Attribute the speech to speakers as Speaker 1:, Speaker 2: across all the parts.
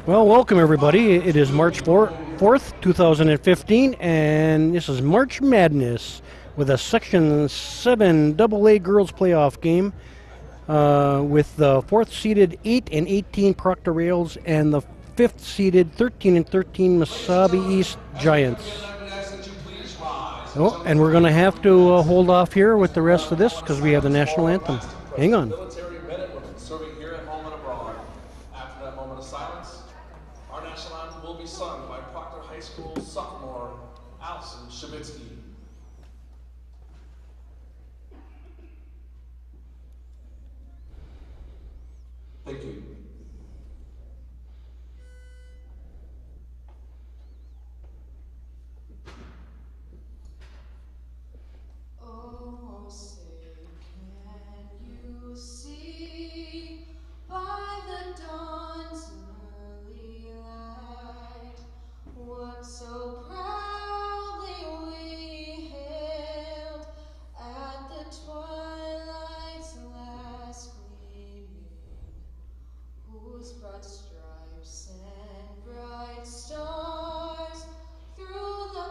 Speaker 1: Well, welcome everybody. It is March 4th, 2015, and this is March Madness with a Section 7 AA Girls Playoff game with the 4th seeded 8 and 18 Proctor Rails and the 5th seeded 13 and 13 Mesabi East Giants. Oh, and we're going to have to hold off here with the rest of this because we have the national anthem. Hang on.
Speaker 2: Serving here at home and abroad. After that moment of silence, our national anthem will be sung by Proctor High School sophomore Allison Shabitsky. Thank you.
Speaker 3: So proudly we hailed at the twilight's last gleaming, whose broad stripes and bright stars through the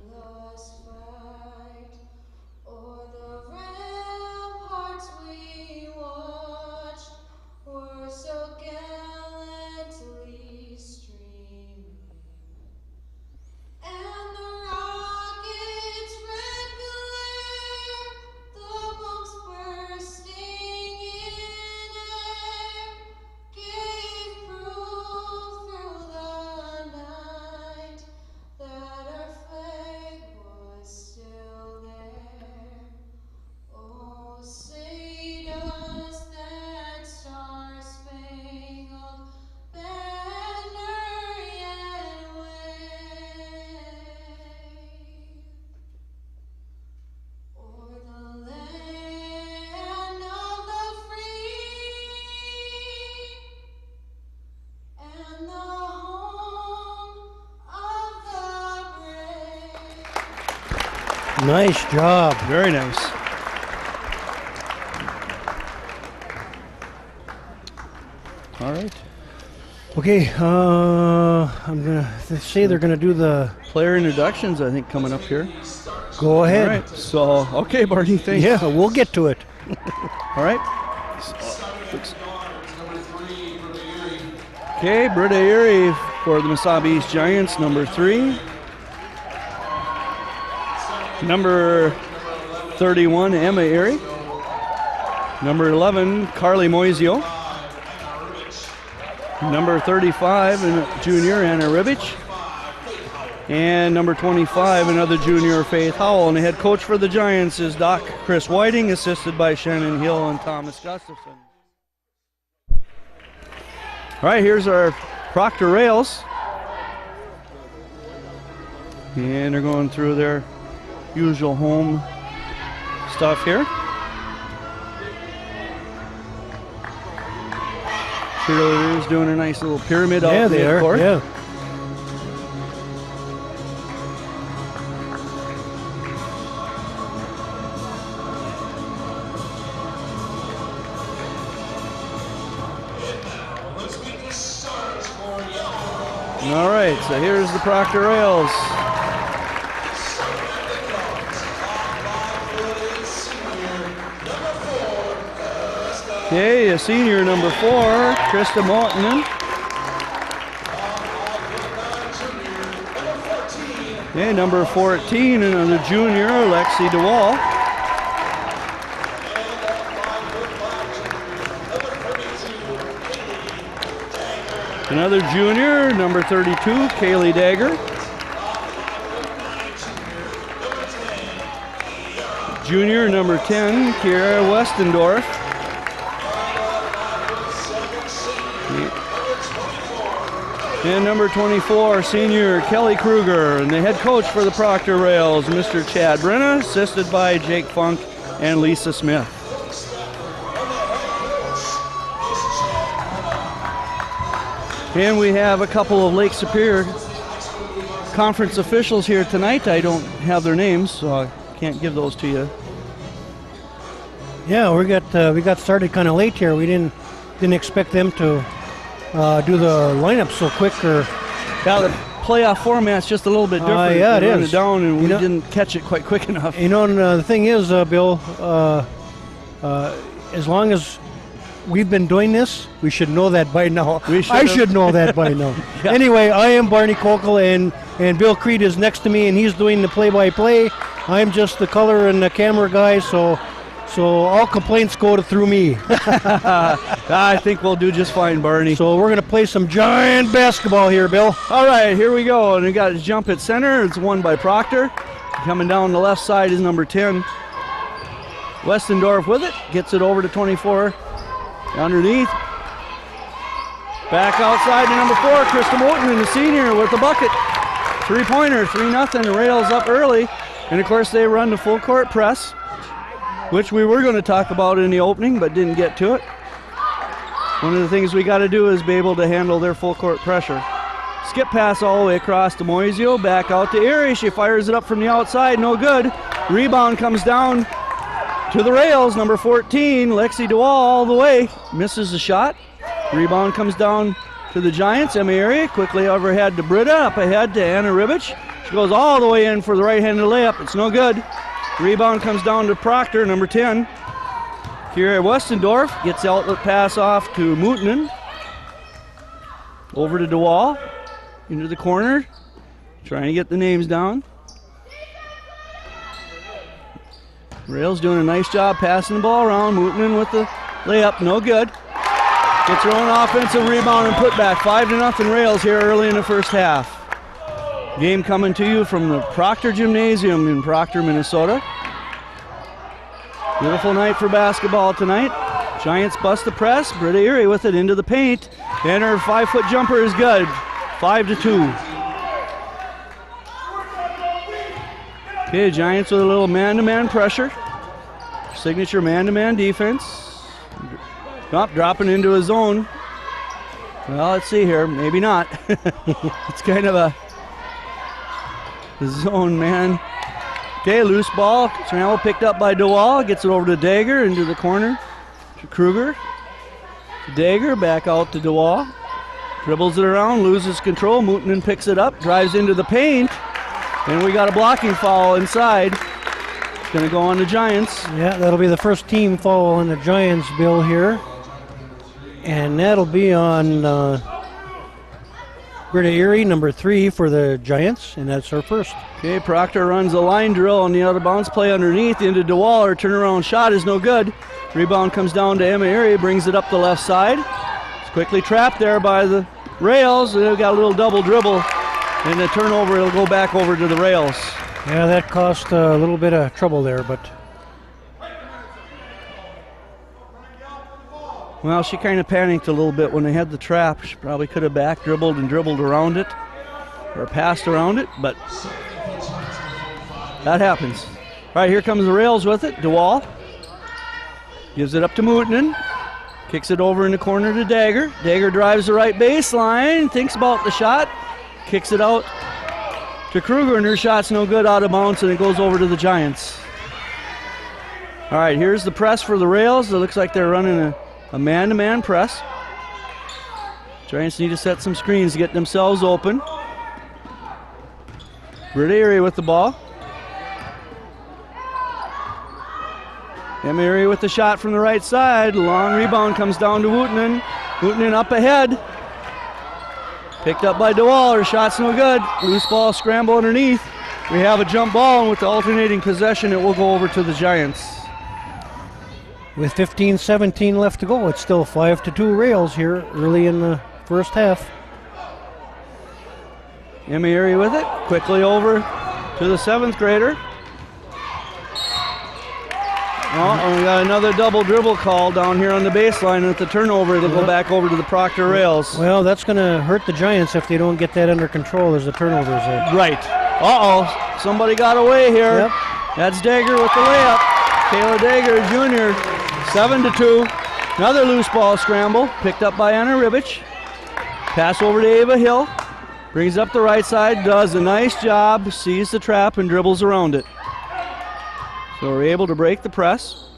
Speaker 3: perilous fight o'er the ramparts we watched were so gallantly streaming. And the rocket's red glare, the bombs bursting in air, gave proof through the night that our flag was still there. Oh, say does that star-spangled banner yet wave o'er the land of the free and the home of the brave?
Speaker 1: Nice job.
Speaker 4: Very nice. All right.
Speaker 1: Okay, I'm going to say they're going to do the...
Speaker 4: Player introductions, I think, coming up here.
Speaker 1: Go ahead.
Speaker 4: All right. So, okay, Barney, thanks.
Speaker 1: Yeah, we'll get to it.
Speaker 4: All right. Okay, Britta Erie for the Mesabi East Giants, number 3. Number 31, Emma Erie. Number 11, Carly Moisio. Number 35, a junior, Anna Ribich. And number 25, another junior, Faith Howell. And the head coach for the Giants is Doc Chris Whiting, assisted by Shannon Hill and Thomas Gustafson. All right, here's our Proctor Rails. And they're going through their usual home stuff here. Cheerleaders doing a nice little pyramid out
Speaker 1: Yeah, they
Speaker 4: the
Speaker 1: are.
Speaker 4: court.
Speaker 1: Yeah.
Speaker 4: All right, so here's the Proctor Rails. Okay, a senior, number 4, Krista Mortonen. Okay, number 14, another junior, Lexi DeWall. Another junior, number 32, Kaylee Dagger. Junior, number 10, Kiara Westendorf. And number 24, senior Kelly Kruger. And the head coach for the Proctor Rails, Mr. Chad Brenna, assisted by Jake Funk and Lisa Smith. And we have a couple of Lake Superior conference officials here tonight. I don't have their names, so I can't give those to you.
Speaker 1: Yeah, we got started kind of late here. We didn't expect them to do the lineup so quick. Or
Speaker 4: Yeah, the playoff format's just a little bit different.
Speaker 1: yeah,
Speaker 4: We
Speaker 1: it
Speaker 4: run
Speaker 1: is.
Speaker 4: it down, and
Speaker 1: You
Speaker 4: we
Speaker 1: know-
Speaker 4: didn't catch it quite quick enough.
Speaker 1: and the thing is, Bill, as long as we've been doing this, we should know that by now.
Speaker 4: We should
Speaker 1: I
Speaker 4: have.
Speaker 1: should know that by now.
Speaker 4: Yeah.
Speaker 1: Anyway, I am Barney Kokel, and Bill Creed is next to me, and he's doing the play-by-play. I'm just the color and the camera guy, so all complaints go through me.
Speaker 4: I think we'll do just fine, Barney.
Speaker 1: So we're going to play some giant basketball here, Bill.
Speaker 4: All right, here we go. And we got a jump at center. It's won by Proctor. Coming down the left side is number 10. Westendorf with it. Gets it over to 24. Underneath. Back outside to number 4, Krista Moulton, the senior, with the bucket. 3-pointer, 3-0. Rails up early. And of course, they run the full court press, which we were going to talk about in the opening, but didn't get to it. One of the things we got to do is be able to handle their full court pressure. Skip pass all the way across to Moisio, back out to Erie. She fires it up from the outside, no good. Rebound comes down to the rails, number 14, Lexi DeWall all the way. Misses the shot. Rebound comes down to the Giants. Emma Erie quickly overhead to Britta, up ahead to Anna Ribich. She goes all the way in for the right-handed layup. It's no good. Rebound comes down to Proctor, number 10. Here Westendorf gets the outlet pass off to Moutinen. Over to DeWall. Into the corner. Trying to get the names down. Rails doing a nice job passing the ball around. Moutinen with the layup, no good. Gets her own offensive rebound and put back. 5-0 Rails here early in the first half. Game coming to you from the Proctor Gymnasium in Proctor, Minnesota. Beautiful night for basketball tonight. Giants bust the press. Britta Erie with it into the paint. And her 5-foot jumper is good. 5-2. Okay, Giants with a little man-to-man pressure. Signature man-to-man defense. Dropping into a zone. Well, let's see here. Maybe not. It's kind of a zone man. Okay, loose ball. Scramble picked up by DeWall. Gets it over to Dagger into the corner to Kruger. Dagger back out to DeWall. Dribbles it around, loses control. Moutinen picks it up, drives into the paint. And we got a blocking foul inside. It's going to go on the Giants.
Speaker 1: Yeah, that'll be the first team foul on the Giants, Bill, here. And that'll be on Britta Erie, number 3 for the Giants, and that's her first.
Speaker 4: Okay, Proctor runs a line drill on the out of bounds play underneath into DeWall. Her turnaround shot is no good. Rebound comes down to Emma Erie, brings it up the left side. It's quickly trapped there by the Rails. They've got a little double dribble. And the turnover, it'll go back over to the Rails.
Speaker 1: Yeah, that cost a little bit of trouble there, but
Speaker 4: well, she kind of panicked a little bit when they had the trap. She probably could have back dribbled and dribbled around it or passed around it, but that happens. All right, here comes the Rails with it. DeWall gives it up to Moutinen. Kicks it over in the corner to Dagger. Dagger drives the right baseline, thinks about the shot. Kicks it out to Kruger, and her shot's no good, out of bounds, and it goes over to the Giants. All right, here's the press for the Rails. It looks like they're running a man-to-man press. Giants need to set some screens to get themselves open. Britta Erie with the ball. Emma Erie with the shot from the right side. Long rebound comes down to Moutinen. Moutinen up ahead. Picked up by DeWall. Her shot's no good. Loose ball, scramble underneath. We have a jump ball, and with the alternating possession, it will go over to the Giants.
Speaker 1: with 15-17 left to go, it's still 5-2 Rails here early in the first half.
Speaker 4: Emma Erie with it. Quickly over to the 7th grader. Oh, and we got another double dribble call down here on the baseline, and at the turnover, it'll go back over to the Proctor Rails.
Speaker 1: Well, that's going to hurt the Giants if they don't get that under control as the turnovers are.
Speaker 4: Right. Uh-oh, somebody got away here.
Speaker 1: Yep.
Speaker 4: That's Dagger with the layup. Kayla Dagger, junior, 7-2. Another loose ball scramble, picked up by Anna Ribich. Pass over to Ava Hill. Brings up the right side, does a nice job, sees the trap and dribbles around it. So we're able to break the press.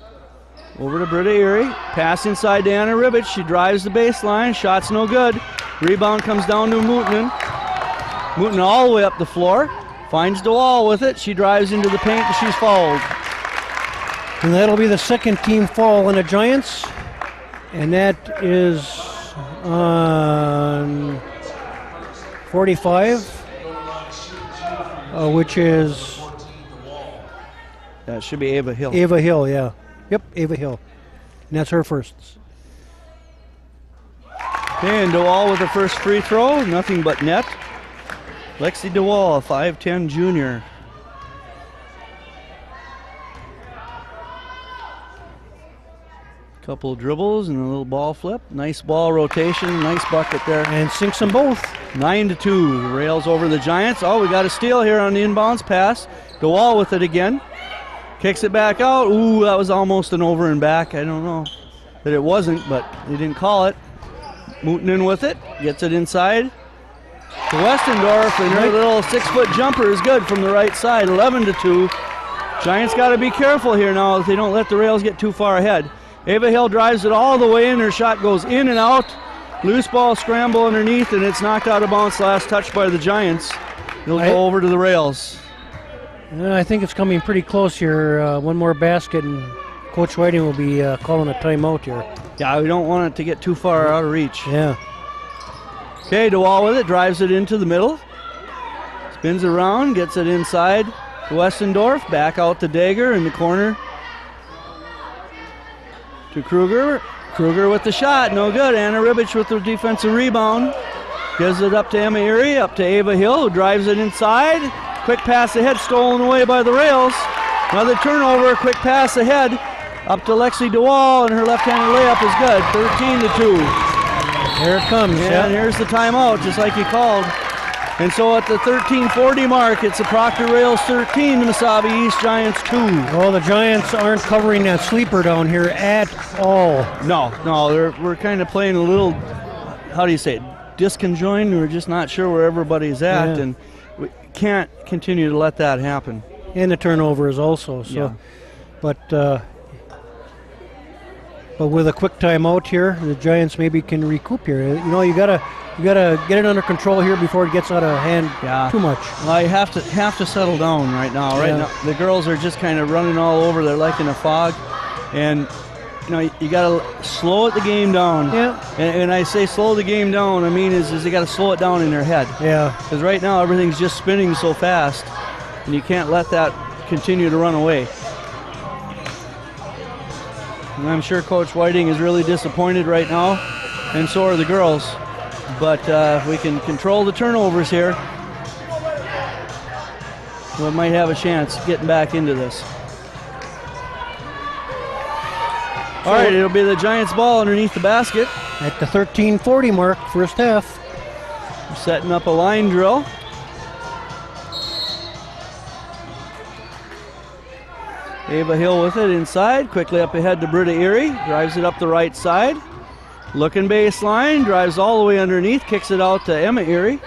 Speaker 4: Over to Britta Erie. Pass inside to Anna Ribbich. She drives the baseline. Shot's no good. Rebound comes down to Mooten. Mooten all the way up the floor. Finds DeWall with it. She drives into the paint and she's fouled.
Speaker 1: And that'll be the second team foul on the Giants. And that is on 45, which is
Speaker 4: That should be Ava Hill.
Speaker 1: Ava Hill, yeah. Yep, Ava Hill. And that's her first.
Speaker 4: Okay, and DeWall with her first free throw. Nothing but net. Lexi DeWall, 5'10 junior. Couple dribbles and a little ball flip. Nice ball rotation. Nice bucket there.
Speaker 1: And sinks them both.
Speaker 4: 9-2. The Rails over the Giants. Oh, we got a steal here on the inbounds pass. DeWall with it again. Kicks it back out. Ooh, that was almost an over and back. I don't know that it wasn't, but they didn't call it. Mooten with it. Gets it inside to Westendorf, and her little 6-foot jumper is good from the right side. 11-2. Giants got to be careful here now that they don't let the Rails get too far ahead. Ava Hill drives it all the way in. Her shot goes in and out. Loose ball scramble underneath, and it's knocked out of bounds. Last touch by the Giants. It'll go over to the Rails.
Speaker 1: I think it's coming pretty close here. One more basket, and Coach Whiting will be calling a timeout here.
Speaker 4: Yeah, we don't want it to get too far out of reach.
Speaker 1: Yeah.
Speaker 4: Okay, DeWall with it, drives it into the middle. Spins around, gets it inside to Westendorf. Back out to Dager in the corner to Kruger. Kruger with the shot, no good. Anna Ribbich with the defensive rebound. Gives it up to Emma Erie, up to Ava Hill, who drives it inside. Quick pass ahead, stolen away by the Rails. Another turnover, quick pass ahead. Up to Lexi DeWall, and her left-handed layup is good. 13-2.
Speaker 1: Here it comes.
Speaker 4: And here's the timeout, just like you called. And so at the 13:40 mark, it's the Proctor Rails 13, the Mesabi East Giants 2.
Speaker 1: Well, the Giants aren't covering that sleeper down here at all.
Speaker 4: No, we're kind of playing a little, how do you say it, disconjoined. We're just not sure where everybody's at, and we can't continue to let that happen.
Speaker 1: And the turnovers also. So,
Speaker 4: Yeah.
Speaker 1: But with a quick timeout here, the Giants maybe can recoup here. You know, you gotta get it under control here before it gets out of hand too much.
Speaker 4: Well, I have to settle down right now. Right now, the girls are just kind of running all over. They're like in a fog, and you know you gotta slow the game down.
Speaker 1: Yeah.
Speaker 4: And I say slow the game down. I mean is you gotta slow it down in their head.
Speaker 1: Yeah.
Speaker 4: Because right now everything's just spinning so fast, and you can't let that continue to run away. And I'm sure Coach Whiting is really disappointed right now, and so are the girls. But if we can control the turnovers here, we might have a chance getting back into this. All right, it'll be the Giants' ball underneath the basket.
Speaker 1: At the 13:40 mark, first half.
Speaker 4: We're setting up a line drill. Ava Hill with it inside, quickly up ahead to Britta Erie, drives it up the right side. Looking baseline, drives all the way underneath, kicks it out to Emma Erie.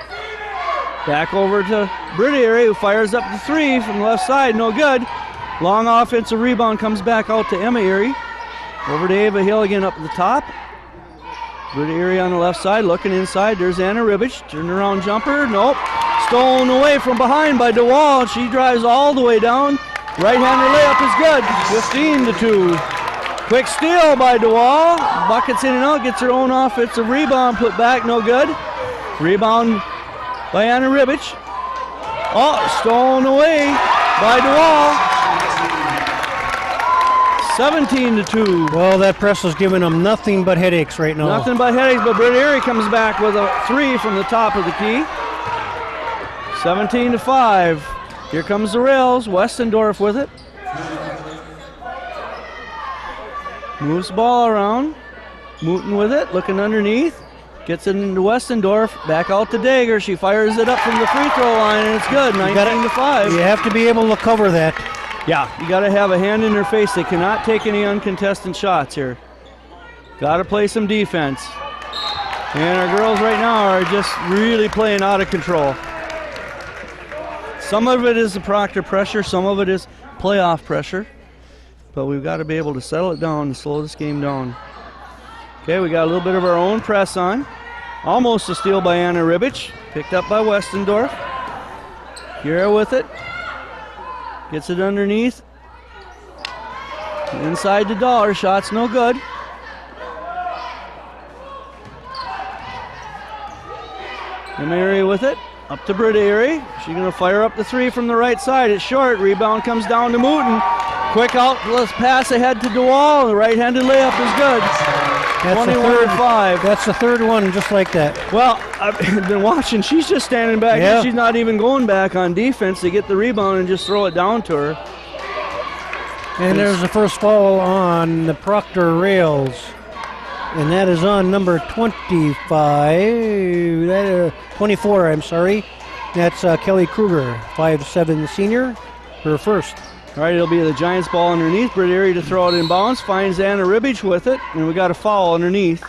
Speaker 4: Back over to Britta Erie, who fires up the three from the left side, no good. Long offensive rebound comes back out to Emma Erie. Over to Ava Hill again up at the top. Britta Erie on the left side, looking inside, there's Anna Ribbich, turnaround jumper, nope. Stolen away from behind by DeWall, she drives all the way down. Right-hander layup is good, 15-2. Quick steal by DeWall. Buckets in and out, gets her own offensive rebound, put back, no good. Rebound by Anna Ribbich. Oh, stolen away by DeWall. 17-2.
Speaker 1: Well, that press is giving them nothing but headaches right now.
Speaker 4: Nothing but headaches, but Britt Erie comes back with a three from the top of the key. 17-5. Here comes the Rails. Westendorf with it. Moves the ball around. Mooten with it, looking underneath. Gets it into Westendorf. Back out to Dager. She fires it up from the free throw line, and it's good. 19-5.
Speaker 1: You have to be able to cover that.
Speaker 4: Yeah, you got to have a hand in their face. They cannot take any uncontested shots here. Got to play some defense. And our girls right now are just really playing out of control. Some of it is the Proctor pressure, some of it is playoff pressure. but we've got to be able to settle it down and slow this game down. Okay, we got a little bit of our own press on. Almost a steal by Anna Ribic. Picked up by Westendorf. Kira with it. Gets it underneath. Inside the dollar. Shot's no good. Emery with it. Up to Britta Erie. She's going to fire up the three from the right side. It's short. Rebound comes down to Mooten. Quick out. Let's pass ahead to DeWall. The right-handed layup is good.
Speaker 1: That's the third
Speaker 4: 21-5.
Speaker 1: That's the third one, just like that.
Speaker 4: Well, I've been watching. She's just standing back.
Speaker 1: Yeah.
Speaker 4: She's not even going back on defense. They get the rebound and just throw it down to her.
Speaker 1: And there's the first foul on the Proctor Rails. And that is on number 24, I'm sorry. That's Kelly Kruger, 5'7" senior, her first.
Speaker 4: All right, it'll be the Giants ball underneath. Britt Erie to throw it in bounds. Finds Anna Ribic with it, and we got a foul underneath.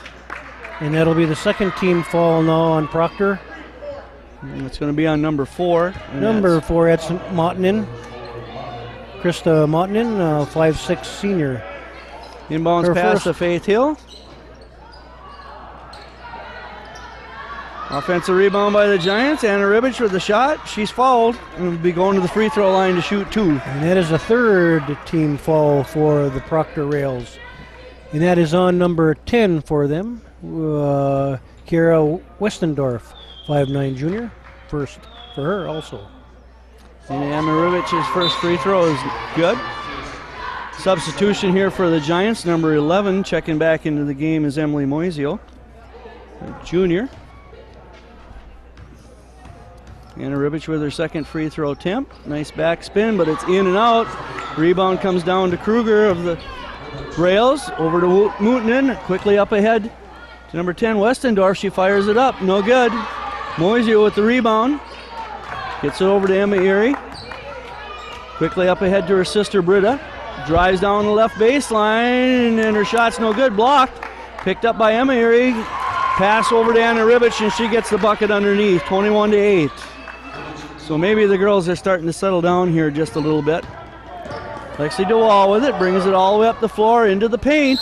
Speaker 1: And that'll be the second team foul now on Proctor.
Speaker 4: And it's going to be on number 4.
Speaker 1: Number 4, that's Mottinen. Krista Mottinen, 5'6" senior.
Speaker 4: Inbounds
Speaker 1: her
Speaker 4: pass
Speaker 1: first.
Speaker 4: to Faith Hill. Offensive rebound by the Giants. Anna Ribic with the shot. She's fouled and will be going to the free throw line to shoot 2.
Speaker 1: And that is the third team foul for the Proctor Rails. And that is on number 10 for them. Kira Westendorf, 5'9" junior. First for her also.
Speaker 4: And Anna Ribic's first free throw is good. Substitution here for the Giants. Number 11 checking back into the game is Emily Moisio, a junior. Anna Ribic with her second free throw attempt. Nice backspin, but it's in and out. Rebound comes down to Kruger of the Rails. Over to Mootinen. Quickly up ahead to number 10, Westendorf. She fires it up. No good. Moisio with the rebound. Gets it over to Emma Erie. Quickly up ahead to her sister Britta. Drives down the left baseline, and her shot's no good. Blocked. Picked up by Emma Erie. Pass over to Anna Ribic, and she gets the bucket underneath, 21-8. So maybe the girls are starting to settle down here just a little bit. Lexi DeWall with it, brings it all the way up the floor into the paint.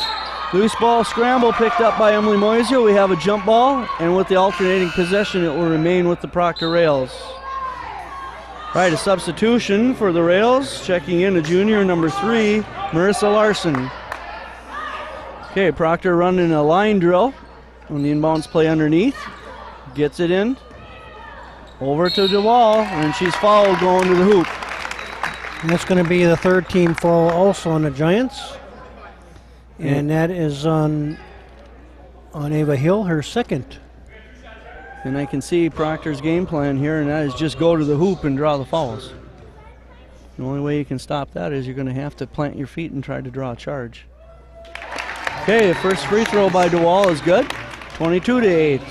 Speaker 4: Loose ball scramble picked up by Emily Moisio. We have a jump ball, and with the alternating possession, it will remain with the Proctor Rails. All right, a substitution for the Rails. Checking in a junior, number 3, Marissa Larson. Okay, Proctor running a line drill on the inbounds play underneath. Gets it in. Over to DeWall, and she's fouled going to the hoop.
Speaker 1: And that's going to be the third team foul also on the Giants. And that is on Ava Hill, her second.
Speaker 4: And I can see Proctor's game plan here, and that is just go to the hoop and draw the fouls. The only way you can stop that is you're going to have to plant your feet and try to draw a charge. Okay, the first free throw by DeWall is good. 22-8.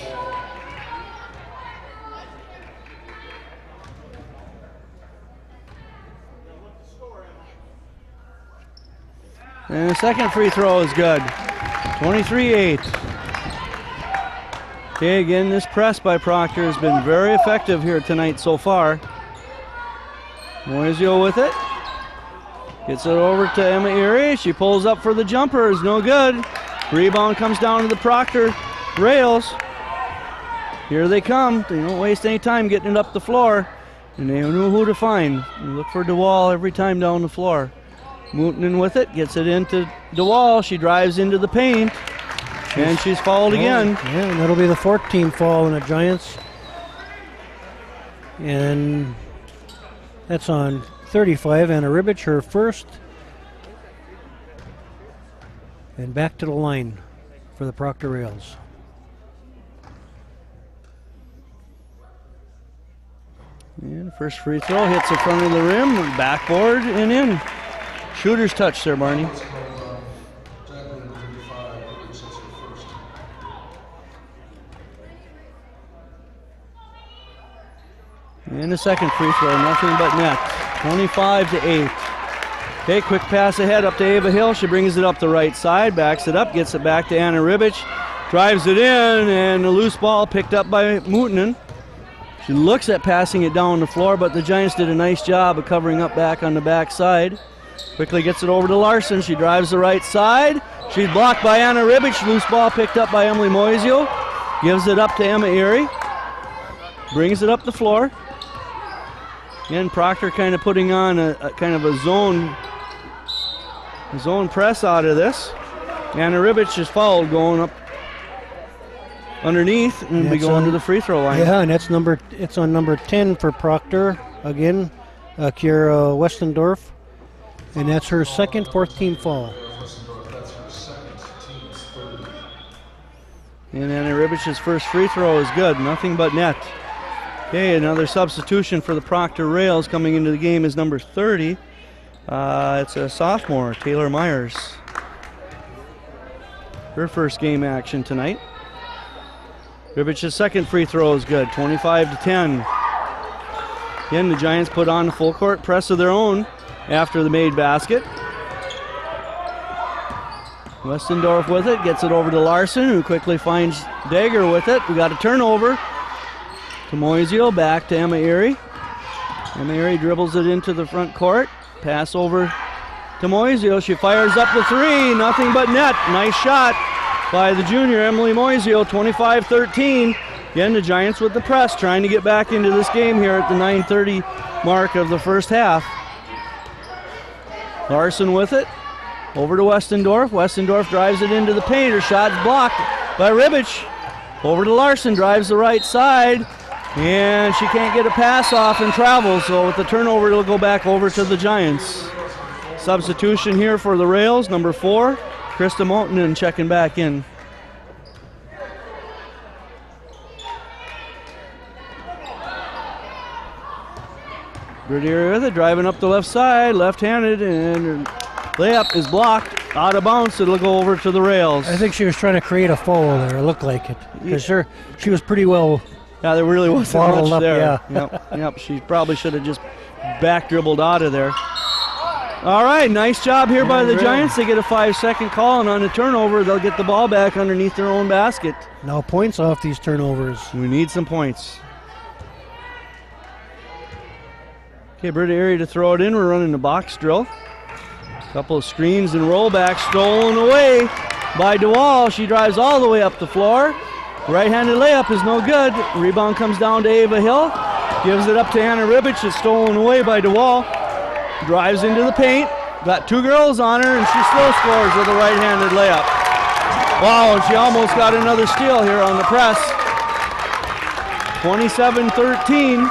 Speaker 4: And the second free throw is good. 23-8. Okay, again, this press by Proctor has been very effective here tonight so far. Moisio with it. Gets it over to Emma Erie. She pulls up for the jumper. Is no good. Rebound comes down to the Proctor Rails. Here they come. They don't waste any time getting it up the floor. And they knew who to find. They look for DeWall every time down the floor. Mootinen with it. Gets it into DeWall. She drives into the paint. And she's fouled again.
Speaker 1: Yeah, and that'll be the fourth team foul on the Giants. And that's on 35. Anna Ribic, her first. And back to the line for the Proctor Rails.
Speaker 4: And first free throw hits the front of the rim, backboard, and in. Shooter's touch there, Barney. And the second free throw, nothing but net. 25-8. Okay, quick pass ahead up to Ava Hill. She brings it up the right side, backs it up, gets it back to Anna Ribic. Drives it in, and the loose ball picked up by Mootinen. She looks at passing it down the floor, but the Giants did a nice job of covering up back on the back side. Quickly gets it over to Larson. She drives the right side. She's blocked by Anna Ribic. Loose ball picked up by Emily Moisio. Gives it up to Emma Erie. Brings it up the floor. Again, Proctor kind of putting on a kind of a zone press out of this. Anna Ribic is fouled going up underneath and be going to the free throw line.
Speaker 1: Yeah, and it's on number 10 for Proctor. Again, Kiera Westendorf. And that's her second 14 foul.
Speaker 4: And Anna Ribic's first free throw is good, nothing but net. Okay, another substitution for the Proctor Rails coming into the game is number 30. It's a sophomore, Taylor Myers. Her first game action tonight. Ribic's second free throw is good, 25-10. Again, the Giants put on a full court press of their own after the made basket. Westendorf with it, gets it over to Larson, who quickly finds Dagger with it. We got a turnover. To Moisio, back to Emma Erie. Emma Erie dribbles it into the front court. Pass over to Moisio. She fires up the three, nothing but net. Nice shot by the junior, Emily Moisio, 25-13. Again, the Giants with the press, trying to get back into this game here at the 9:30 mark of the first half. Larson with it. Over to Westendorf. Westendorf drives it into the paint. Her shot's blocked by Ribic. Over to Larson, drives the right side, and she can't get a pass off and travels. So with the turnover, it'll go back over to the Giants. Substitution here for the Rails, number 4, Krista Moulton checking back in. Bernier with it, driving up the left side, left-handed, and layup is blocked, out of bounds. It'll go over to the Rails.
Speaker 1: I think she was trying to create a foul there. It looked like it. Because she was pretty well.
Speaker 4: Yeah, there really wasn't much
Speaker 1: up,
Speaker 4: there.
Speaker 1: Yeah.
Speaker 4: Yep. She probably should have just back dribbled out of there. All right, nice job here by the Giants. They get a 5-second call, and on the turnover, they'll get the ball back underneath their own basket.
Speaker 1: Now points off these turnovers.
Speaker 4: We need some points. Okay, Britta Erie to throw it in. We're running the box drill. Couple of screens and rollbacks stolen away by DeWall. She drives all the way up the floor. Right-handed layup is no good. Rebound comes down to Ava Hill. Gives it up to Anna Ribic. It's stolen away by DeWall. Drives into the paint. Got 2 girls on her, and she still scores with a right-handed layup. Wow, and she almost got another steal here on the press. 27-13.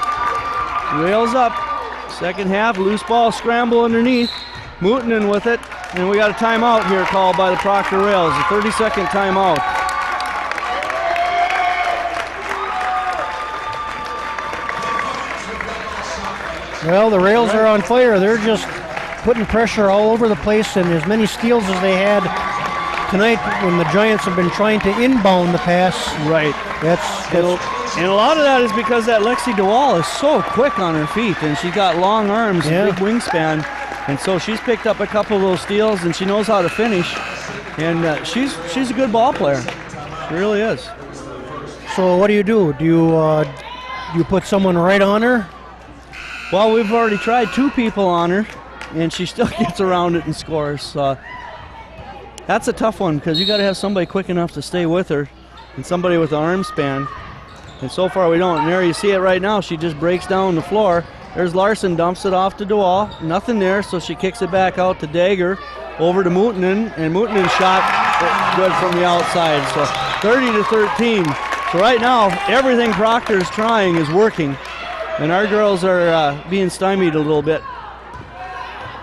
Speaker 4: Rails up. Second half, loose ball scramble underneath. Moutanen with it, and we got a timeout here called by the Proctor Rails, a 30-second timeout.
Speaker 1: Well, the Rails are on fire. They're just putting pressure all over the place, and as many steals as they had tonight when the Giants have been trying to inbound the pass.
Speaker 4: Right. And a lot of that is because that Lexi DeWall is so quick on her feet, and she's got long arms, big wingspan, and so she's picked up a couple of those steals, and she knows how to finish, and she's a good ball player. She really is.
Speaker 1: So what do you do? Do you put someone right on her?
Speaker 4: Well, we've already tried 2 people on her, and she still gets around it and scores. That's a tough one because you got to have somebody quick enough to stay with her, and somebody with an arm span. And so far we don't. And there you see it right now. She just breaks down the floor. There's Larson, dumps it off to DeWall. Nothing there, so she kicks it back out to Dagger. Over to Moutanen, and Moutanen shot good from the outside. So 30-13. So right now, everything Proctor's trying is working. And our girls are being stymied a little bit.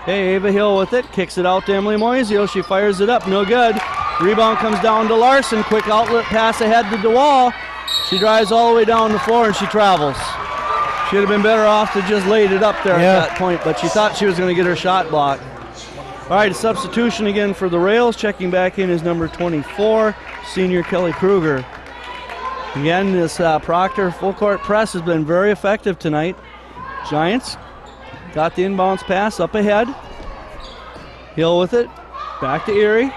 Speaker 4: Okay, Ava Hill with it. Kicks it out to Emily Moisio. She fires it up. No good. Rebound comes down to Larson. Quick outlet pass ahead to DeWall. She drives all the way down the floor and she travels. Should have been better off to just laid it up there at that point, but she thought she was going to get her shot blocked. All right, a substitution again for the Rails. Checking back in is number 24, senior Kelly Kruger. Again, this Proctor full court press has been very effective tonight. Giants got the inbounds pass up ahead. Hill with it, back to Erie.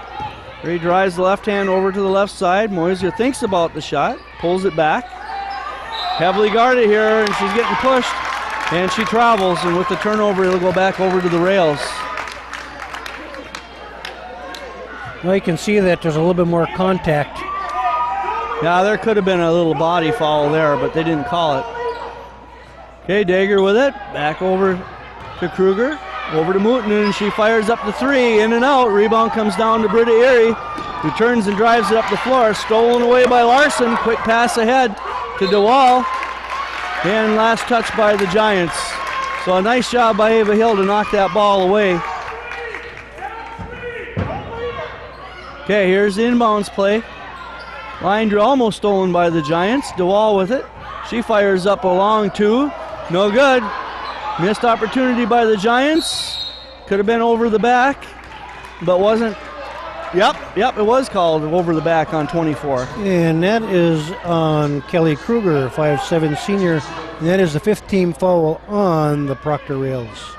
Speaker 4: Erie drives the left hand over to the left side. Moisio thinks about the shot, pulls it back. Heavily guarded here, and she's getting pushed, and she travels, and with the turnover, it'll go back over to the Rails.
Speaker 1: Well, you can see that there's a little bit more contact.
Speaker 4: Yeah, there could have been a little body foul there, but they didn't call it. Okay, Dager with it. Back over to Kruger. Over to Mooten, and she fires up the three. In and out. Rebound comes down to Britta Erie, who turns and drives it up the floor. Stolen away by Larson. Quick pass ahead to DeWall. And last touch by the Giants. So a nice job by Ava Hill to knock that ball away. Okay, here's the inbounds play. Line draw almost stolen by the Giants. DeWall with it. She fires up a long two. No good. Missed opportunity by the Giants. Could have been over the back, but wasn't. Yep, it was called over the back on 24.
Speaker 1: And that is on Kelly Kruger, 5'7" senior. And that is the 15th foul on the Proctor Rails.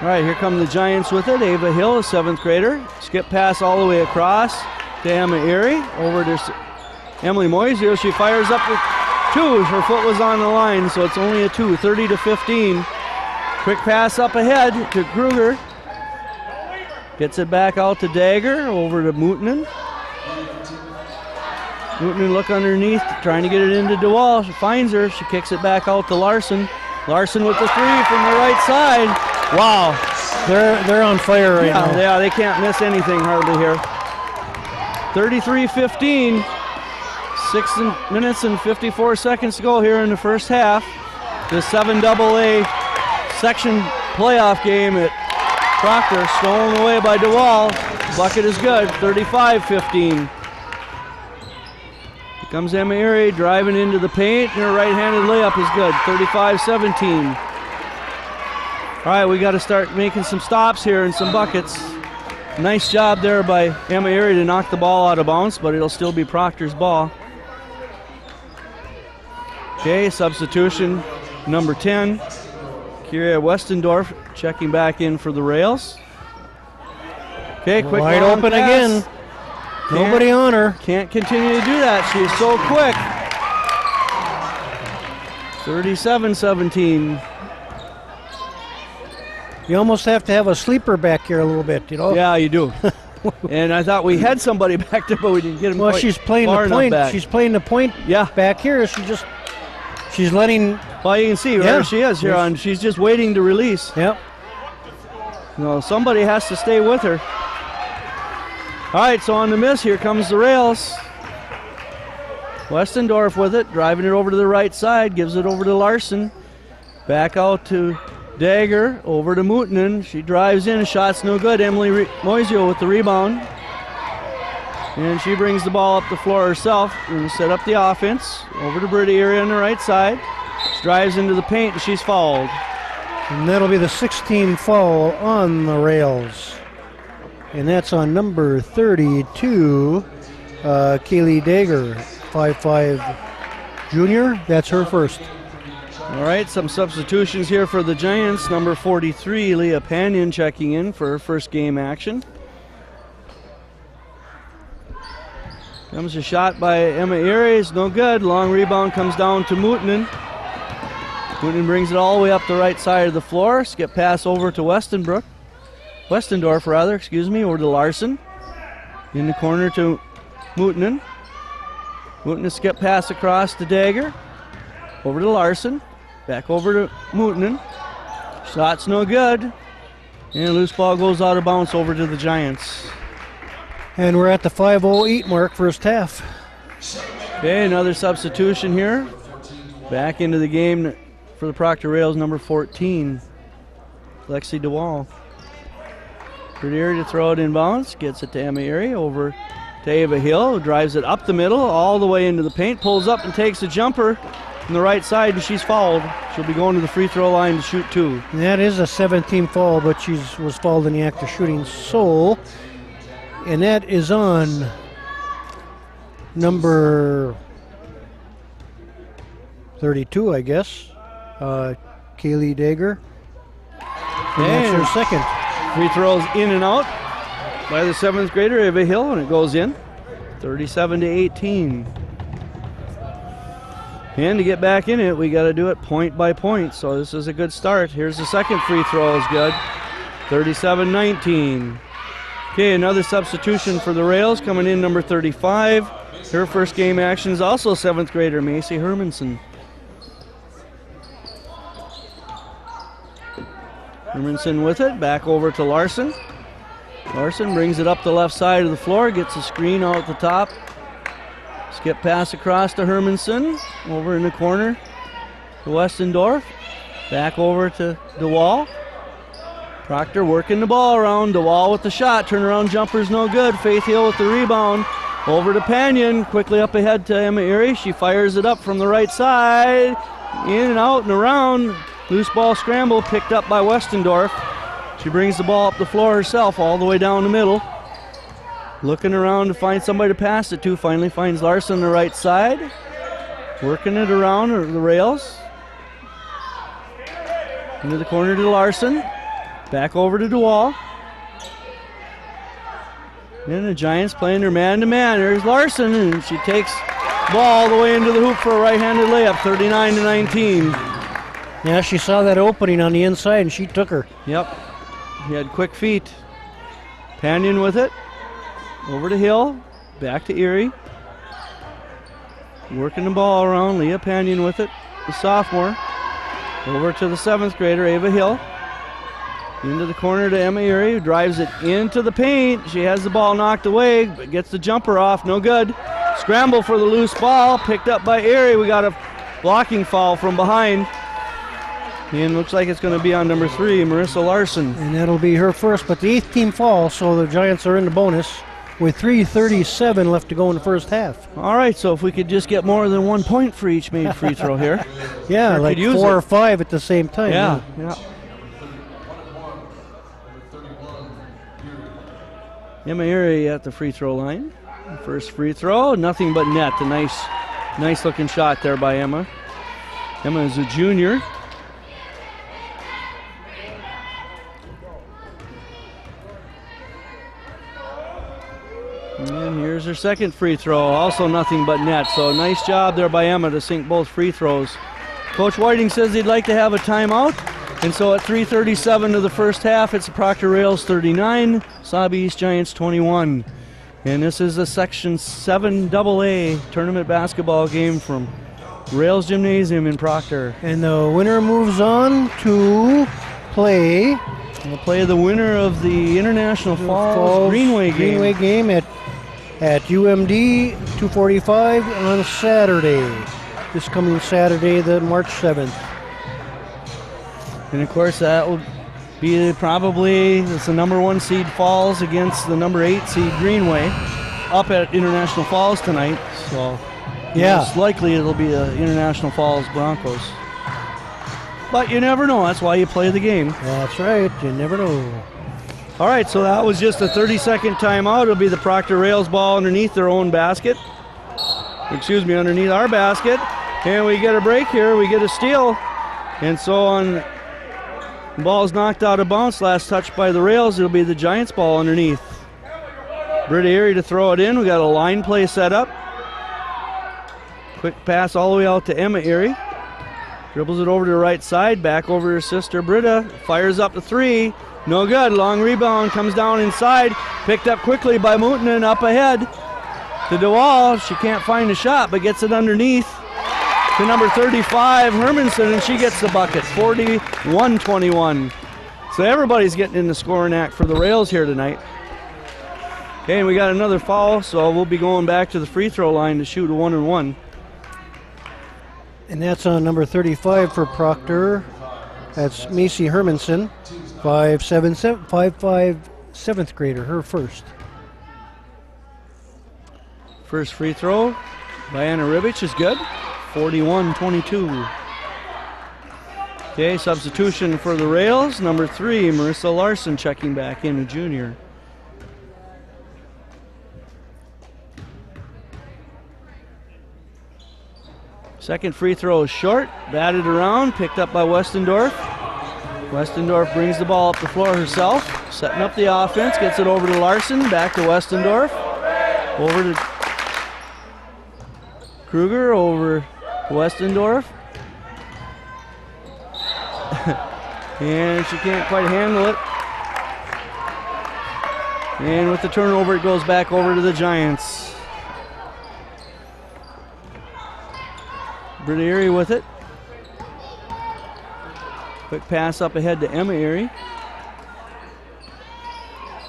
Speaker 4: All right, here come the Giants with it. Ava Hill, a 7th grader. Skip pass all the way across to Emma Erie. Over to Emily Moisio. She fires up with two. Her foot was on the line, so it's only a two, 30-15. Quick pass up ahead to Kruger. Gets it back out to Dagger. Over to Mooten. Mooten look underneath, trying to get it into DeWall. She finds her. She kicks it back out to Larson. Larson with the three from the right side. Wow.
Speaker 1: They're on fire right now.
Speaker 4: Yeah, they can't miss anything hardly here. 33-15. 6 minutes and 54 seconds to go here in the first half. The 7AA section playoff game at Proctor, stolen away by DeWall. Bucket is good, 35-15. Here comes Emma Erie driving into the paint, and her right-handed layup is good, 35-17. All right, we got to start making some stops here and some buckets. Nice job there by Emma Erie to knock the ball out of bounds, but it'll still be Proctor's ball. Okay, substitution number 10. Kyria Westendorf checking back in for the Rails. Okay, quick
Speaker 1: wide
Speaker 4: long
Speaker 1: open
Speaker 4: pass.
Speaker 1: again. Nobody on her.
Speaker 4: Can't continue to do that. She is so quick. 37-17.
Speaker 1: You almost have to have a sleeper back here a little bit, you know?
Speaker 4: Yeah, you do. And I thought we had somebody back there, but we didn't get him.
Speaker 1: Well,
Speaker 4: quite
Speaker 1: she's playing
Speaker 4: far
Speaker 1: the
Speaker 4: enough
Speaker 1: point.
Speaker 4: back.
Speaker 1: She's playing the point
Speaker 4: Yeah.
Speaker 1: back here. She's letting.
Speaker 4: Well, you can see
Speaker 1: Yeah.
Speaker 4: where she is here on. She's just waiting to release.
Speaker 1: Yep.
Speaker 4: No, somebody has to stay with her. All right, so on the miss, here comes the Rails. Westendorf with it, driving it over to the right side, gives it over to Larson. Back out to Dagger, over to Mooten. She drives in, shot's no good. Emily Moisio with the rebound. And she brings the ball up the floor herself and set up the offense. Over to Britta Erie on the right side. She drives into the paint and she's fouled.
Speaker 1: And that'll be the 16th foul on the Rails. And that's on number 32, Kaylee Dagger, 5'5" junior. That's her first.
Speaker 4: All right, some substitutions here for the Giants. Number 43, Leah Panion checking in for her first game action. Comes a shot by Emma Erie, no good. Long rebound comes down to Mooten. Mooten brings it all the way up the right side of the floor. Skip pass over to Westendorf, over to Larson. In the corner to Mooten. Mooten skip pass across to Dagger. Over to Larson. Back over to Mooten. Shot's no good. And loose ball goes out of bounds over to the Giants.
Speaker 1: And we're at the 5:08 mark, first half.
Speaker 4: Okay, another substitution here. Back into the game for the Proctor Rails, number 14, Lexi DeWall. Pretty Erie to throw it inbounds. Gets it to Emma Erie, over to Ava Hill, who drives it up the middle, all the way into the paint, pulls up and takes a jumper from the right side, and she's fouled. She'll be going to the free throw line to shoot two.
Speaker 1: And that is a 17th foul, but she was fouled in the act of shooting. So, and that is on number 32, I guess, Kaylee Dagger. And that's her second.
Speaker 4: Free throws in and out by the 7th grader, Ava Hill, and it goes in. 37-18. And to get back in it, we got to do it point by point. So this is a good start. Here's the second free throw is good. 37-19. Okay, another substitution for the Rails coming in, number 35. Her first game action is also 7th grader Macy Hermanson. Hermanson with it, back over to Larson. Larson brings it up the left side of the floor, gets a screen out at the top. Skip pass across to Hermanson, over in the corner to Westendorf. Back over to DeWall. Proctor working the ball around. DeWall with the shot. Turnaround jumper's no good. Faith Hill with the rebound. Over to Panion. Quickly up ahead to Emma Erie. She fires it up from the right side. In and out and around. Loose ball scramble picked up by Westendorf. She brings the ball up the floor herself all the way down the middle. Looking around to find somebody to pass it to. Finally finds Larson on the right side. Working it around the rails. Into the corner to Larson. Back over to DeWall. Then the Giants playing their man-to-man. There's Larson, and she takes the ball all the way into the hoop for a right-handed layup, 39-19.
Speaker 1: Yeah, she saw that opening on the inside, and she took her.
Speaker 4: Yep. He had quick feet. Panion with it. Over to Hill. Back to Erie. Working the ball around. Leah Panion with it. The sophomore. Over to the 7th grader, Ava Hill. Into the corner to Emma Erie, who drives it into the paint. She has the ball knocked away, but gets the jumper off. No good. Scramble for the loose ball. Picked up by Erie. We got a blocking foul from behind. And looks like it's going to be on number 3, Marissa Larson.
Speaker 1: And that'll be her first, but the 8th team falls, so the Giants are in the bonus with 3:37 left to go in the first half.
Speaker 4: All right, so if we could just get more than 1 point for each made free throw here.
Speaker 1: Yeah,
Speaker 4: Sure
Speaker 1: like
Speaker 4: could use
Speaker 1: 4
Speaker 4: it.
Speaker 1: or 5 at the same time.
Speaker 4: Yeah. Emma Erie at the free throw line. First free throw, nothing but net. A nice looking shot there by Emma. Emma is a junior. And here's her second free throw, also nothing but net. So nice job there by Emma to sink both free throws. Coach Whiting says he'd like to have a timeout. And so at 3:37 of the first half, it's the Proctor Rails 39, Mesabi East Giants 21. And this is a Section 7 AA tournament basketball game from Rails Gymnasium in Proctor.
Speaker 1: And the winner moves on to play
Speaker 4: We'll play the winner of the International Falls Greenway game.
Speaker 1: at UMD 2:45 on Saturday. This coming Saturday, the March 7th.
Speaker 4: And of course that will be probably, it's the number 1 seed Falls against the number 8 seed Greenway up at International Falls tonight. So
Speaker 1: Yeah.
Speaker 4: most likely it'll be the International Falls Broncos. But you never know, that's why you play the game.
Speaker 1: That's right, you never know.
Speaker 4: All right, so that was just a 30-second timeout. It'll be the Proctor Rails ball underneath their own basket. Excuse me, underneath our basket. And we get a break here, we get a steal. And so on, the ball's knocked out of bounds, last touch by the Rails, it'll be the Giants ball underneath. Britta Erie to throw it in, we got a line play set up. Quick pass all the way out to Emma Erie. Dribbles it over to the right side, back over to her sister Britta. Fires up the 3. No good. Long rebound comes down inside. Picked up quickly by Mutinen up ahead to DeWall. She can't find a shot, but gets it underneath to number 35, Hermanson, and she gets the bucket. 41-21. So everybody's getting in the scoring act for the Rails here tonight. Okay, and we got another foul, so we'll be going back to the free throw line to shoot a 1-and-1.
Speaker 1: And that's on number 35 for Proctor. That's Macy Hermanson, 5'5", 7th grader, her first.
Speaker 4: First free throw by Anna Ribich is good. 41-22. Okay, substitution for the Rails. Number 3, Marissa Larson checking back in, a junior. Second free throw is short, batted around, picked up by Westendorf. Westendorf brings the ball up the floor herself, setting up the offense, gets it over to Larson, back to Westendorf, over to Kruger, over Westendorf. And she can't quite handle it. And with the turnover, it goes back over to the Giants. Britta Erie with it. Quick pass up ahead to Emma Erie.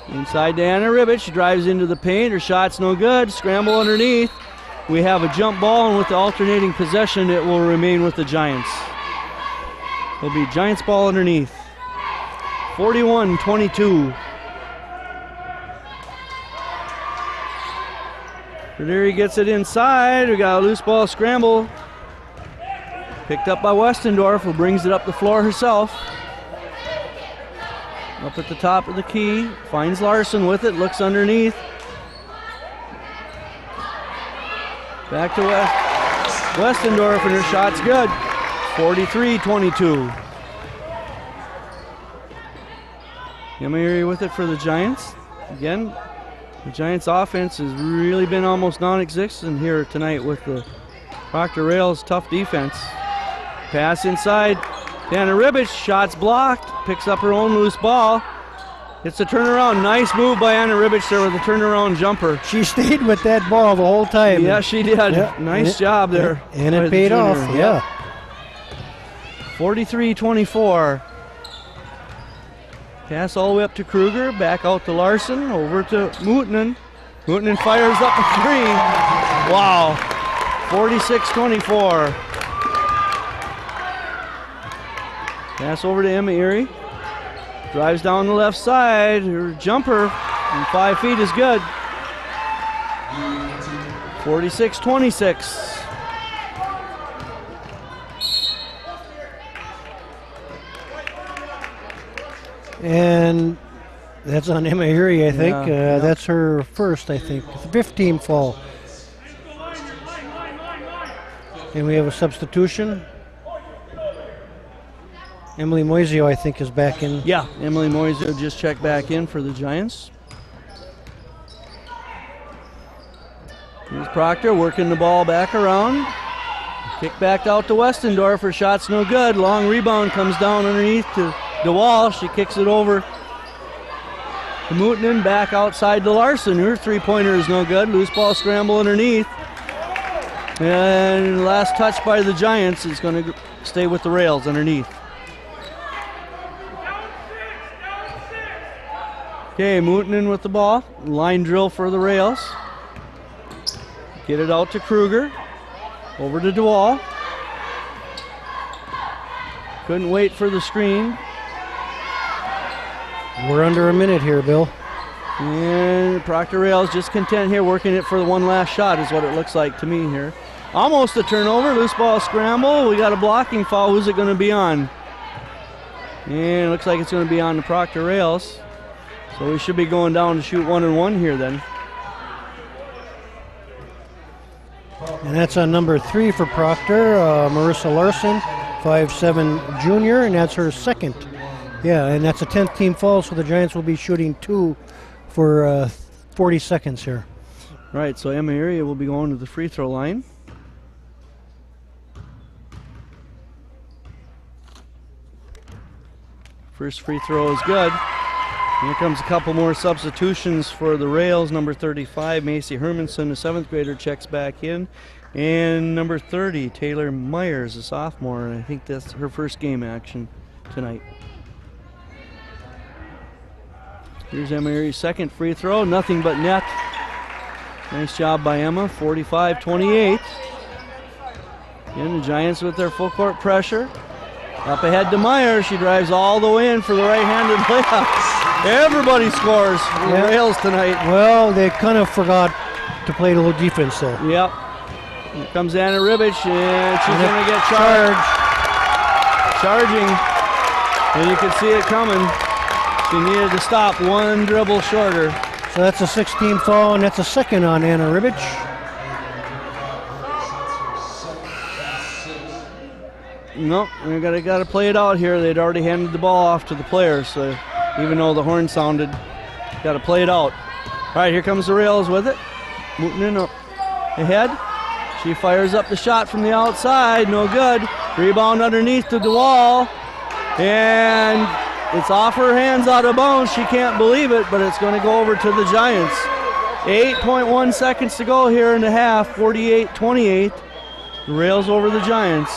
Speaker 4: Inside to Anna Ribbit. She drives into the paint. Her shot's no good. Scramble underneath. We have a jump ball, and with the alternating possession, it will remain with the Giants. It'll be Giants ball underneath. 41-22. Erie gets it inside. We got a loose ball scramble. Picked up by Westendorf, who brings it up the floor herself. Up at the top of the key. Finds Larson with it. Looks underneath. Back to Westendorf, and her shot's good. 43-22. Emma Erie with it for the Giants. Again, the Giants' offense has really been almost non-existent here tonight with the Proctor Rails' tough defense. Pass inside. Anna Ribbich, shots blocked. Picks up her own loose ball. It's a turnaround. Nice move by Anna Ribbich there with a turnaround jumper.
Speaker 1: She stayed with that ball the whole time.
Speaker 4: Yeah, she did.
Speaker 1: Yeah,
Speaker 4: nice job there.
Speaker 1: And
Speaker 4: by
Speaker 1: it
Speaker 4: the
Speaker 1: paid
Speaker 4: junior.
Speaker 1: off, yeah.
Speaker 4: 43-24. Pass all the way up to Kruger. Back out to Larson. Over to Mutinen. Mutinen fires up a three. Wow. 46-24. Pass over to Emma Erie. Drives down the left side. Her jumper from 5 feet is good. 46-26.
Speaker 1: And that's on Emma Erie, I think.
Speaker 4: Yeah.
Speaker 1: That's her first, I think. It's the 15th fall. And we have a substitution. Emily Moisio, I think, is back in.
Speaker 4: Yeah, Emily Moisio just checked back in for the Giants. Here's Proctor working the ball back around. Kick back out to Westendorf. Her shot's no good. Long rebound comes down underneath to DeWall. She kicks it over to Mutinen. Back outside to Larson. Her three-pointer is no good. Loose ball scramble underneath. And last touch by the Giants is going to stay with the rails underneath. Okay, Mutinen with the ball. Line drill for the rails. Get it out to Kruger. Over to DeWall. Couldn't wait for the screen.
Speaker 1: We're under a minute here, Bill.
Speaker 4: And Proctor Rails just content here, working it for the one last shot is what it looks like to me here. Almost a turnover, loose ball scramble. We got a blocking foul. Who's it going to be on? And it looks like it's going to be on the Proctor Rails. So we should be going down to shoot 1-and-1 here then.
Speaker 1: And that's on number 3 for Proctor, Marissa Larson, 5'7" junior, and that's her second. Yeah, and that's a 10th team foul, so the Giants will be shooting 2 for 40 seconds here.
Speaker 4: Right, so Emma Erie will be going to the free throw line. First free throw is good. Here comes a couple more substitutions for the Rails. Number 35, Macy Hermanson, a 7th grader, checks back in. And number 30, Taylor Myers, a sophomore, and I think that's her first game action tonight. Here's Emma Erie's second free throw, nothing but net. Nice job by Emma, 45-28. Again, the Giants with their full court pressure. Up ahead to Myers, she drives all the way in for the right-handed layup. Everybody scores for the Rails tonight.
Speaker 1: Well, they kind of forgot to play a little defense there.
Speaker 4: Yep. Here comes Anna Ribbich, and she's going to get charged. Charging. And you can see it coming. She needed to stop one dribble shorter.
Speaker 1: So that's a 16th foul, and that's a second on Anna Ribbich.
Speaker 4: Nope, we got to play it out here. They'd already handed the ball off to the players, so even though the horn sounded, got to play it out. All right, here comes the Rails with it. Moving up ahead. She fires up the shot from the outside, no good. Rebound underneath to DeWall. And it's off her hands, out of bounds. She can't believe it, but it's going to go over to the Giants. 8.1 seconds to go here in the half, 48-28. The Rails over the Giants.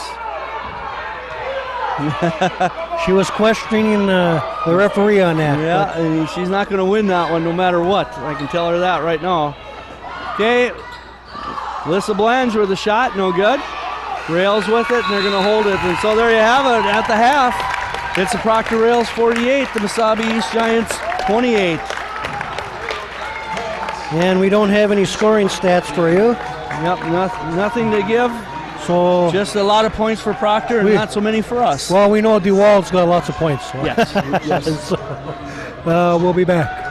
Speaker 1: She was questioning the referee on that.
Speaker 4: Yeah, and she's not going to win that one no matter what. I can tell her that right now. Okay, Alyssa Blange with a shot, no good. Rails with it, and they're going to hold it. And so there you have it at the half. It's the Proctor Rails 48, the Mesabi East Giants 28.
Speaker 1: And we don't have any scoring stats for you.
Speaker 4: Yep, nothing to give.
Speaker 1: So
Speaker 4: Just a lot of points for Proctor and not so many for us.
Speaker 1: well, we know DeWald's got lots of points. So.
Speaker 4: Yes, yes.
Speaker 1: So, we'll be back.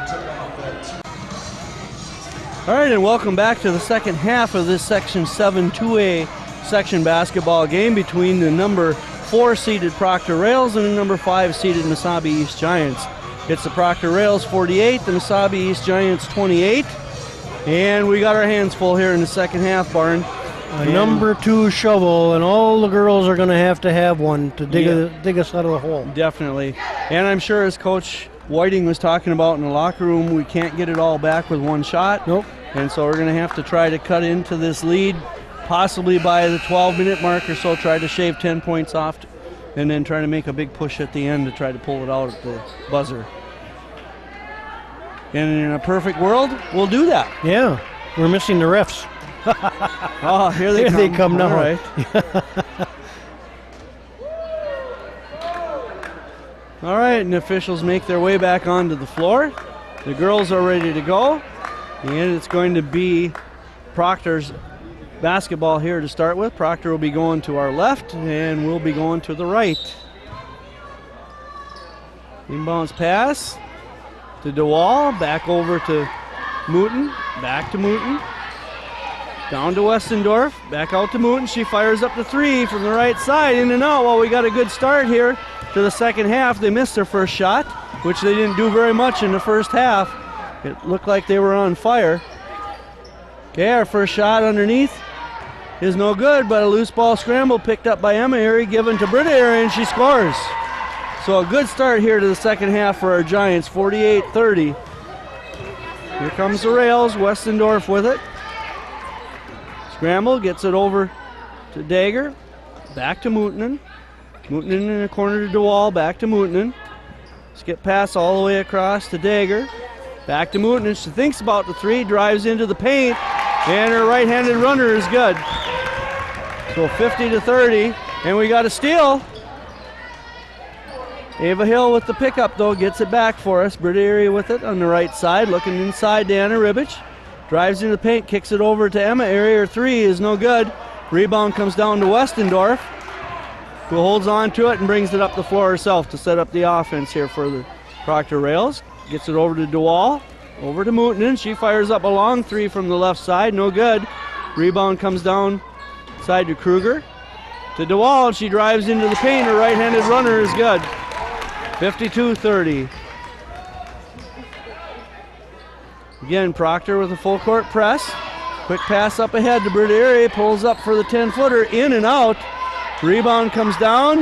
Speaker 4: All right, and welcome back to the second half of this Section 7 2A section basketball game between the number 4 seeded Proctor Rails and the number 5 seeded Mesabi East Giants. It's the Proctor Rails 48, the Mesabi East Giants 28. And we got our hands full here in the second half, Barn.
Speaker 1: Number 2 shovel, and all the girls are going to have one to dig us out of the hole.
Speaker 4: Definitely. And I'm sure, as Coach Whiting was talking about in the locker room, we can't get it all back with one shot.
Speaker 1: Nope.
Speaker 4: And so we're going to have to try to cut into this lead, possibly by the 12-minute mark or so, try to shave 10 points off, and then try to make a big push at the end to try to pull it out at the buzzer. And in a perfect world, we'll do that.
Speaker 1: Yeah, we're missing the refs.
Speaker 4: Oh, here they
Speaker 1: Here
Speaker 4: come.
Speaker 1: they come now.
Speaker 4: All right. All right, and the officials make their way back onto the floor. The girls are ready to go. And it's going to be Proctor's basketball here to start with. Proctor will be going to our left, and we'll be going to the right. Inbounds pass to DeWall, back over to Mooten, back to Mooten. Down to Westendorf, back out to Mooten. She fires up the 3 from the right side, in and out. Well, we got a good start here to the second half. They missed their first shot, which they didn't do very much in the first half. It looked like they were on fire. Okay, our first shot underneath is no good, but a loose ball scramble picked up by Emma Erie, given to Britta Erie, and she scores. So a good start here to the second half for our Giants, 48-30. Here comes the Rails, Westendorf with it. Scramble, gets it over to Dagger, back to Mootenen. Mootenen in the corner to DeWall, back to Mootenen. Skip pass all the way across to Dagger. Back to Mootenen, she thinks about the 3, drives into the paint, and her right-handed runner is good. So 50-30, and we got a steal. Ava Hill with the pickup, though, gets it back for us. Britta Erie with it on the right side, looking inside to Anna Ribich. Drives into the paint, kicks it over to Emma Erie. Her 3 is no good. Rebound comes down to Westendorf, who holds on to it and brings it up the floor herself to set up the offense here for the Proctor Rails. Gets it over to DeWall, over to Mootenen. She fires up a long 3 from the left side, no good. Rebound comes down side to Kruger. To DeWall, and she drives into the paint. Her right-handed runner is good. 52-30. Again, Proctor with a full court press. Quick pass up ahead to Britta Erie, pulls up for the 10-footer, in and out. Rebound comes down.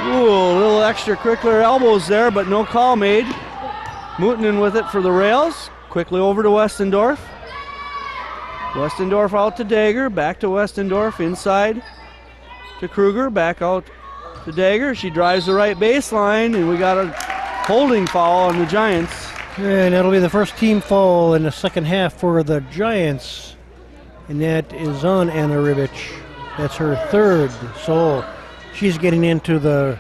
Speaker 4: Ooh, a little extracurricular elbows there, but no call made. Mootenen with it for the Rails. Quickly over to Westendorf. Westendorf out to Dagger, back to Westendorf, inside to Kruger, back out to Dagger. She drives the right baseline, and we got a holding foul on the Giants.
Speaker 1: And that'll be the first team foul in the second half for the Giants. And that is on Anna Ribich. That's her 3rd. So she's getting into the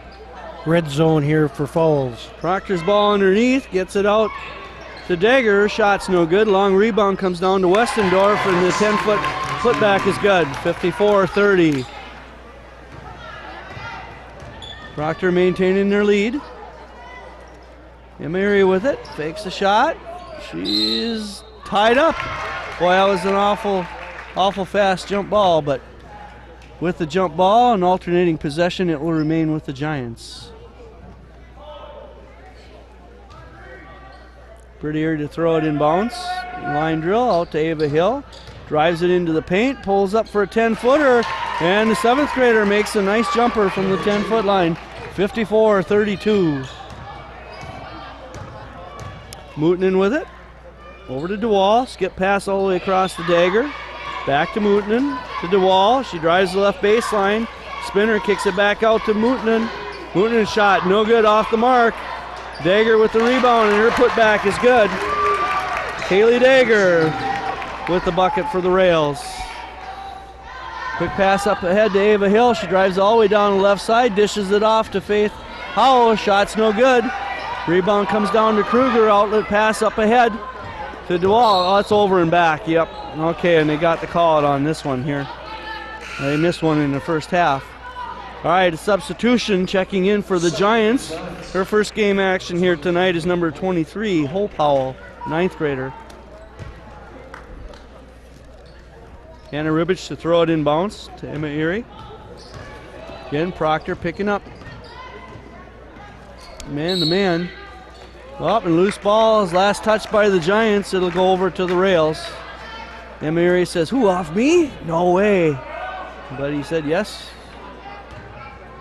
Speaker 1: red zone here for fouls.
Speaker 4: Proctor's ball underneath, gets it out to Dagger. Shot's no good. Long rebound comes down to Westendorf, and the 10-foot putback is good. 54-30. Proctor maintaining their lead. Emery with it, fakes the shot. She's tied up. Boy, that was an awful fast jump ball, but with the jump ball and alternating possession, it will remain with the Giants. Pretty early to throw it in bounds. Line drill out to Ava Hill. drives it into the paint, pulls up for a 10-footer, and the 7th grader makes a nice jumper from the 10-foot line, 54-32. Mootinen with it, over to DeWall, skip pass all the way across the dagger, back to Mootinen, to DeWall, she drives the left baseline, spinner kicks it back out to Mootinen. Mootinen's shot, no good, off the mark. Dagger with the rebound, and her putback is good. Kaylee Dagger with the bucket for the Rails. Quick pass up ahead to Ava Hill. She drives all the way down the left side, dishes it off to Faith Howell. Shot's no good. Rebound comes down to Kruger. Outlet pass up ahead to DeWall. Oh, it's over and back. Yep. Okay, and they got the call out on this one here. They missed one in the first half. All right, a substitution checking in for the Giants. Her first game action here tonight is number 23, Hope Howell, 9th grader. Anna Ribich to throw it in bounce to Emma Erie. Again, Proctor picking up. Man to man. Up and loose ball is last touched by the Giants. It'll go over to the Rails. Emma Erie says, "Who, off me? No way." But he said yes.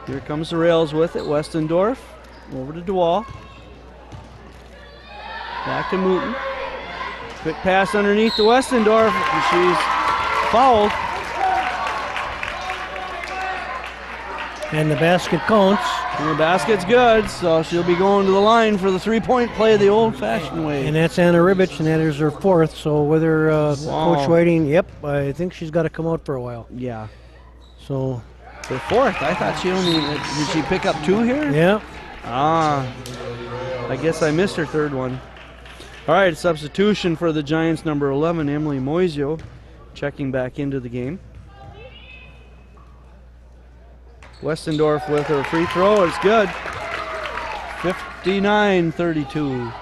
Speaker 4: Here comes the Rails with it. Westendorf over to DeWall. Back to Mooten. Quick pass underneath to Westendorf. And she's fouled.
Speaker 1: And the basket counts.
Speaker 4: And the basket's good, so she'll be going to the line for the three-point play the old-fashioned way.
Speaker 1: And that's Anna Ribich, and that is her 4th. So whether Coach Whiting, yep, I think she's got to come out for a while.
Speaker 4: Yeah.
Speaker 1: So.
Speaker 4: Her 4th. I thought she only, did she pick up 2 here?
Speaker 1: Yeah.
Speaker 4: I guess I missed her 3rd one. All right, substitution for the Giants, number 11, Emily Moisio, checking back into the game. Westendorf with her free throw. It's good. 59-32.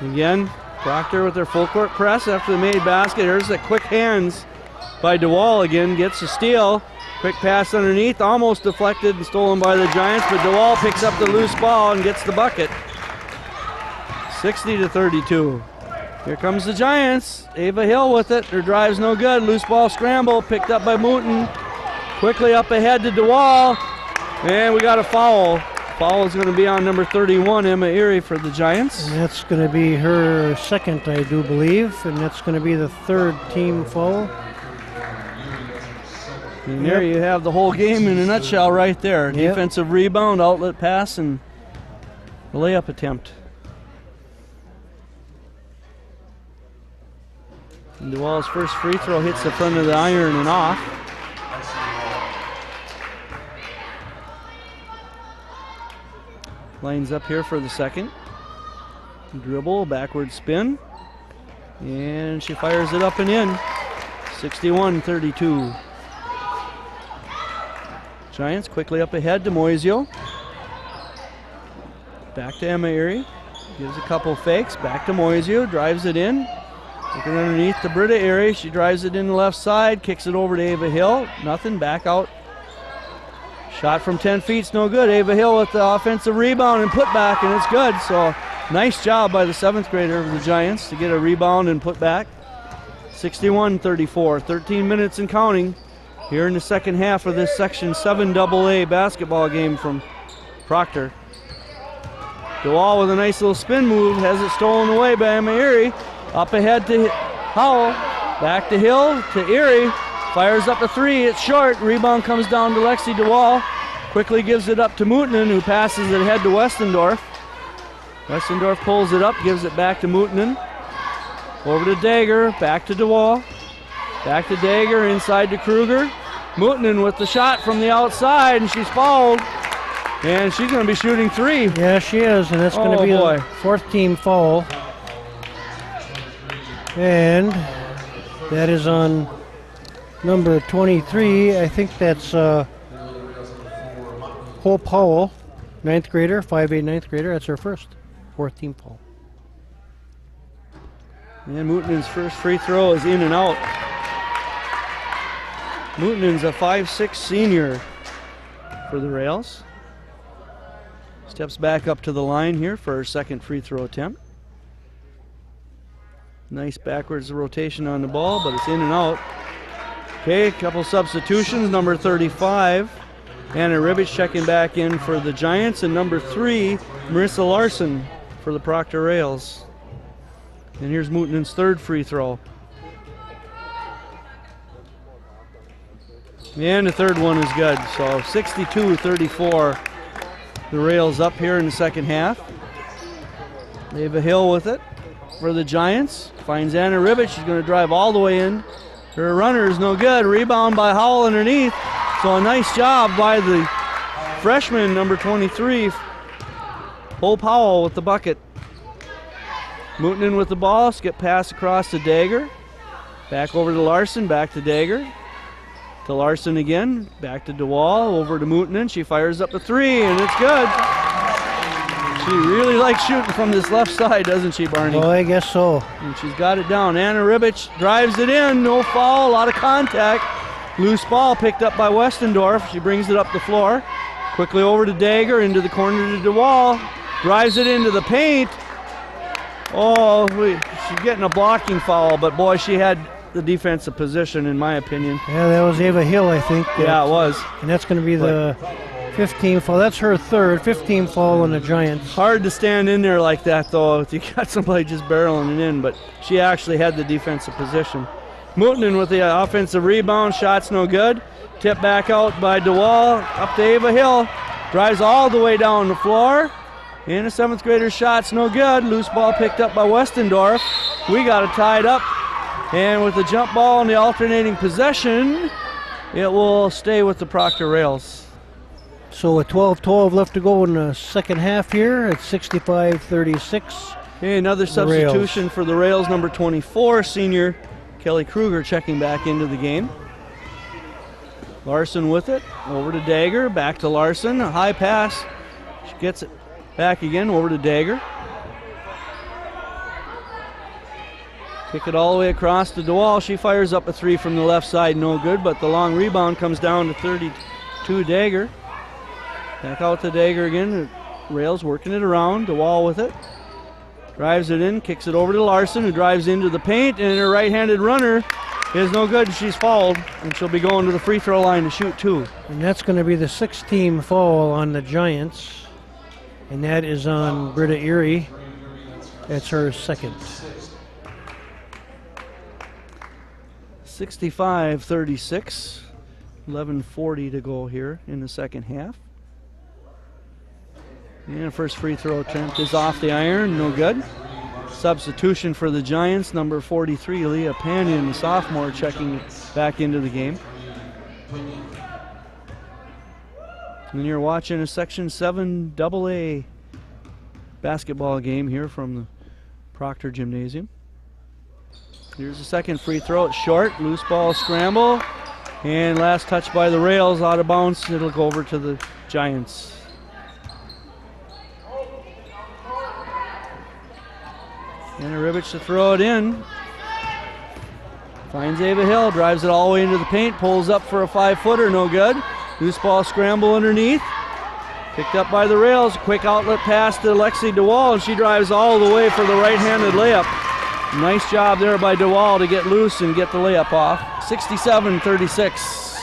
Speaker 4: Again, Proctor with her full court press after the made basket. Here's the quick hands by DeWall again. Gets a steal. Quick pass underneath. Almost deflected and stolen by the Giants, but DeWall picks up the loose ball and gets the bucket. 60-32. Here comes the Giants. Ava Hill with it. Her drive's no good. Loose ball scramble. Picked up by Mooten. Quickly up ahead to DeWall, and we got a foul. Foul is going to be on number 31, Emma Erie, for the Giants.
Speaker 1: And that's going to be her 2nd, I do believe, and that's going to be the 3rd team foul.
Speaker 4: And there you have the whole game in a nutshell right there.
Speaker 1: Yep.
Speaker 4: Defensive rebound, outlet pass, and a layup attempt. And DeWall's first free throw hits the front of the iron and off. Lines up here for the 2nd. Dribble, backward spin. And she fires it up and in. 61-32. Giants quickly up ahead to Moisio. Back to Emma Erie. Gives a couple fakes. Back to Moisio. Drives it in. Looking underneath to Britta Erie. She drives it in the left side. Kicks it over to Ava Hill. Nothing. Back out. Shot from 10 feet's no good. Ava Hill with the offensive rebound and put back, and it's good. So nice job by the 7th grader of the Giants to get a rebound and put back. 61-34. 13 minutes and counting here in the second half of this Section 7 AA basketball game from Proctor. DeWall with a nice little spin move. Has it stolen away by Emma Erie. Up ahead to Howell. Back to Hill to Erie. Fires up a 3, it's short. Rebound comes down to Lexi DeWall. Quickly gives it up to Mootinen, who passes it ahead to Westendorf. Westendorf pulls it up, gives it back to Mootinen. Over to Dagger, back to DeWall. Back to Dagger, inside to Kruger. Mootinen with the shot from the outside, and she's fouled. And she's going to be shooting 3.
Speaker 1: Yeah, she is, and that's going to be a 4th team foul. And that is on number 23, I think that's Hope Howell, 9th grader, 5'8", 9th grader. That's her 4th team foul.
Speaker 4: And Mootenen's first free throw is in and out. Mootenen's a 5'6" senior for the Rails. Steps back up to the line here for her 2nd free throw attempt. Nice backwards rotation on the ball, but it's in and out. Okay, a couple substitutions. Number 35, Anna Ribbich checking back in for the Giants, and number 3, Marissa Larson for the Proctor Rails. And here's Mootenen's third free throw. And the third one is good. So 62-34. The Rails up here in the second half. Ava Hill with it for the Giants. Finds Anna Ribbich. She's going to drive all the way in. Her runner is no good. Rebound by Howell underneath. So a nice job by the freshman, number 23, Cole Powell with the bucket. Mootenen with the ball. Skip pass across to Dager. Back over to Larson. Back to Dager. To Larson again, back to DeWall, over to Mootenen. She fires up a 3, and it's good. She really likes shooting from this left side, doesn't she, Barney?
Speaker 1: Well, I guess so.
Speaker 4: And she's got it down. Anna Ribbich drives it in, no foul, a lot of contact. Loose ball picked up by Westendorf. She brings it up the floor. Quickly over to Dager, into the corner to DeWall. Drives it into the paint. Oh, she's getting a blocking foul, but boy, she had the defensive position, in my opinion.
Speaker 1: Yeah, that was Ava Hill, I think.
Speaker 4: Yeah, it was.
Speaker 1: And that's going to be the 15th foul. That's her third, 15th foul on the Giants.
Speaker 4: Hard to stand in there like that, though, if you got somebody just barreling it in, but she actually had the defensive position. Mootenen with the offensive rebound. Shot's no good. Tip back out by DeWall. Up to Ava Hill. Drives all the way down the floor. And a 7th grader's shot's no good. Loose ball picked up by Westendorf. We got it tied up. And with the jump ball and the alternating possession, it will stay with the Proctor Rails.
Speaker 1: So with 12-12 left to go in the second half here, it's 65-36.
Speaker 4: Okay, another substitution for the Rails, number 24, senior Kelly Kruger checking back into the game. Larson with it, over to Dager, back to Larson, a high pass. She gets it back again, over to Dager. Kick it all the way across to DeWall. She fires up a 3 from the left side, no good, but the long rebound comes down to 32 Dager. Back out to Dager again. Rails working it around. DeWall with it. Drives it in, kicks it over to Larson, who drives into the paint, and her right-handed runner is no good. She's fouled, and she'll be going to the free throw line to shoot 2.
Speaker 1: And that's going to be the 6th-team foul on the Giants. And that is on Britta Erie. That's her second.
Speaker 4: 65-36, 11:40 to go here in the second half. And first free throw attempt is off the iron, no good. Substitution for the Giants, number 43, Leah Panion, the sophomore, checking back into the game. And you're watching a Section 7 AA basketball game here from the Proctor Gymnasium. Here's the second free throw. It's short. Loose ball scramble. And last touch by the Rails, out of bounds. It'll go over to the Giants. Anna Ribbich to throw it in. Finds Ava Hill. Drives it all the way into the paint. Pulls up for a 5-footer. No good. Loose ball scramble underneath. Picked up by the Rails. Quick outlet pass to Lexi DeWall. And she drives all the way for the right-handed layup. Nice job there by DeWall to get loose and get the layup off. 67-36.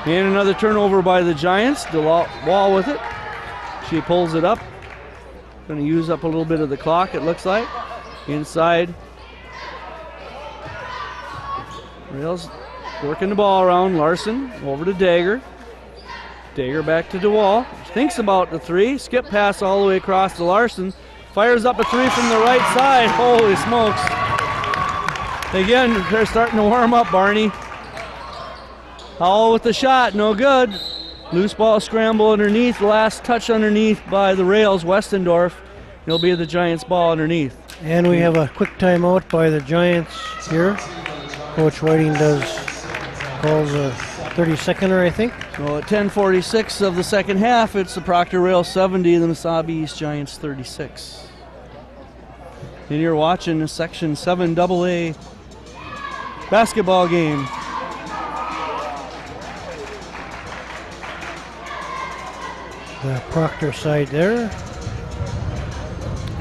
Speaker 4: And another turnover by the Giants. DeWall with it. She pulls it up. Going to use up a little bit of the clock, it looks like. Inside. Rails working the ball around. Larson over to Dager. Dager back to DeWall. Thinks about the 3. Skip pass all the way across to Larson. Fires up a 3 from the right side. Holy smokes. Again, they're starting to warm up, Barney. Howell with the shot, no good. Loose ball scramble underneath. Last touch underneath by the Rails, Westendorf. It'll be the Giants' ball underneath.
Speaker 1: And we have a quick timeout by the Giants here. Coach Whiting calls a 30-seconder, I think.
Speaker 4: So at 10:46 of the second half, it's the Proctor Rails 70, the Mesabi East Giants 36. And you're watching the Section 7 AA basketball game.
Speaker 1: The Proctor side there.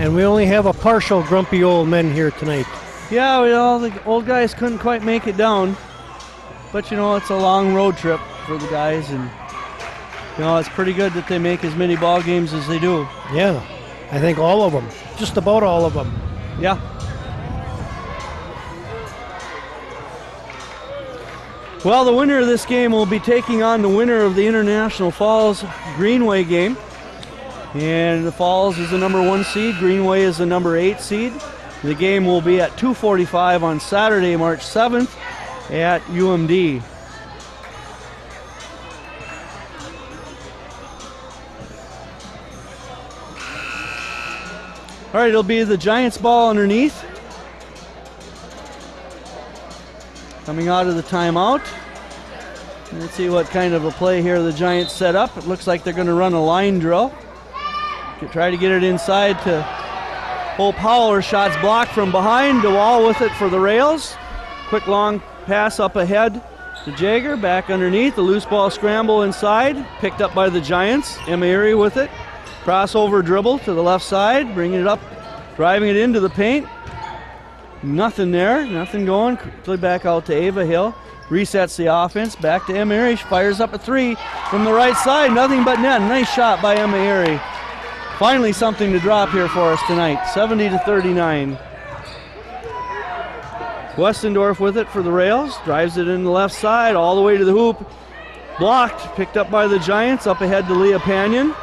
Speaker 1: And we only have a partial grumpy old men here tonight.
Speaker 4: Yeah, the old guys couldn't quite make it down. But, it's a long road trip for the guys. And, it's pretty good that they make as many ball games as they do.
Speaker 1: Yeah, I think all of them. Just about all of them.
Speaker 4: Yeah. Well, the winner of this game will be taking on the winner of the International Falls Greenway game. And the Falls is the number 1 seed. Greenway is the number 8 seed. The game will be at 2:45 on Saturday, March 7th at UMD. All right, it'll be the Giants ball underneath. Coming out of the timeout. Let's see what kind of a play here the Giants set up. It looks like they're going to run a line drill. Try to get it inside to Hope Howell. Her shot's blocked from behind. DeWall with it for the rails. Quick long pass up ahead to Jager. Back underneath. The loose ball scramble inside. Picked up by the Giants. Emma Erie with it. Crossover dribble to the left side. Bringing it up. Driving it into the paint. Nothing there. Nothing going. Quickly back out to Ava Hill. Resets the offense. Back to Emma Erie. She fires up a 3 from the right side. Nothing but net. Nice shot by Emma Erie. Finally something to drop here for us tonight. 70-39. Westendorf with it for the rails. Drives it in the left side all the way to the hoop. Blocked. Picked up by the Giants. Up ahead to Leah Panion.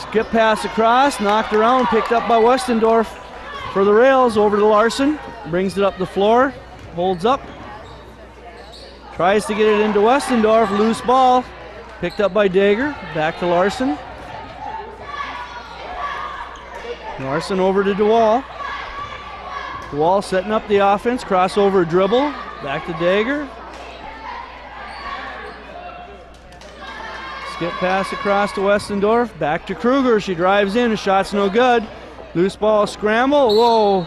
Speaker 4: Skip pass across. Knocked around. Picked up by Westendorf for the rails. Over to Larson. Brings it up the floor. Holds up. Tries to get it into Westendorf. Loose ball. Picked up by Dager. Back to Larson. Larson over to DeWall. DeWall setting up the offense. Crossover dribble. Back to Dager. Skip pass across to Westendorf. Back to Kruger. She drives in. The shot's no good. Loose ball scramble. Whoa.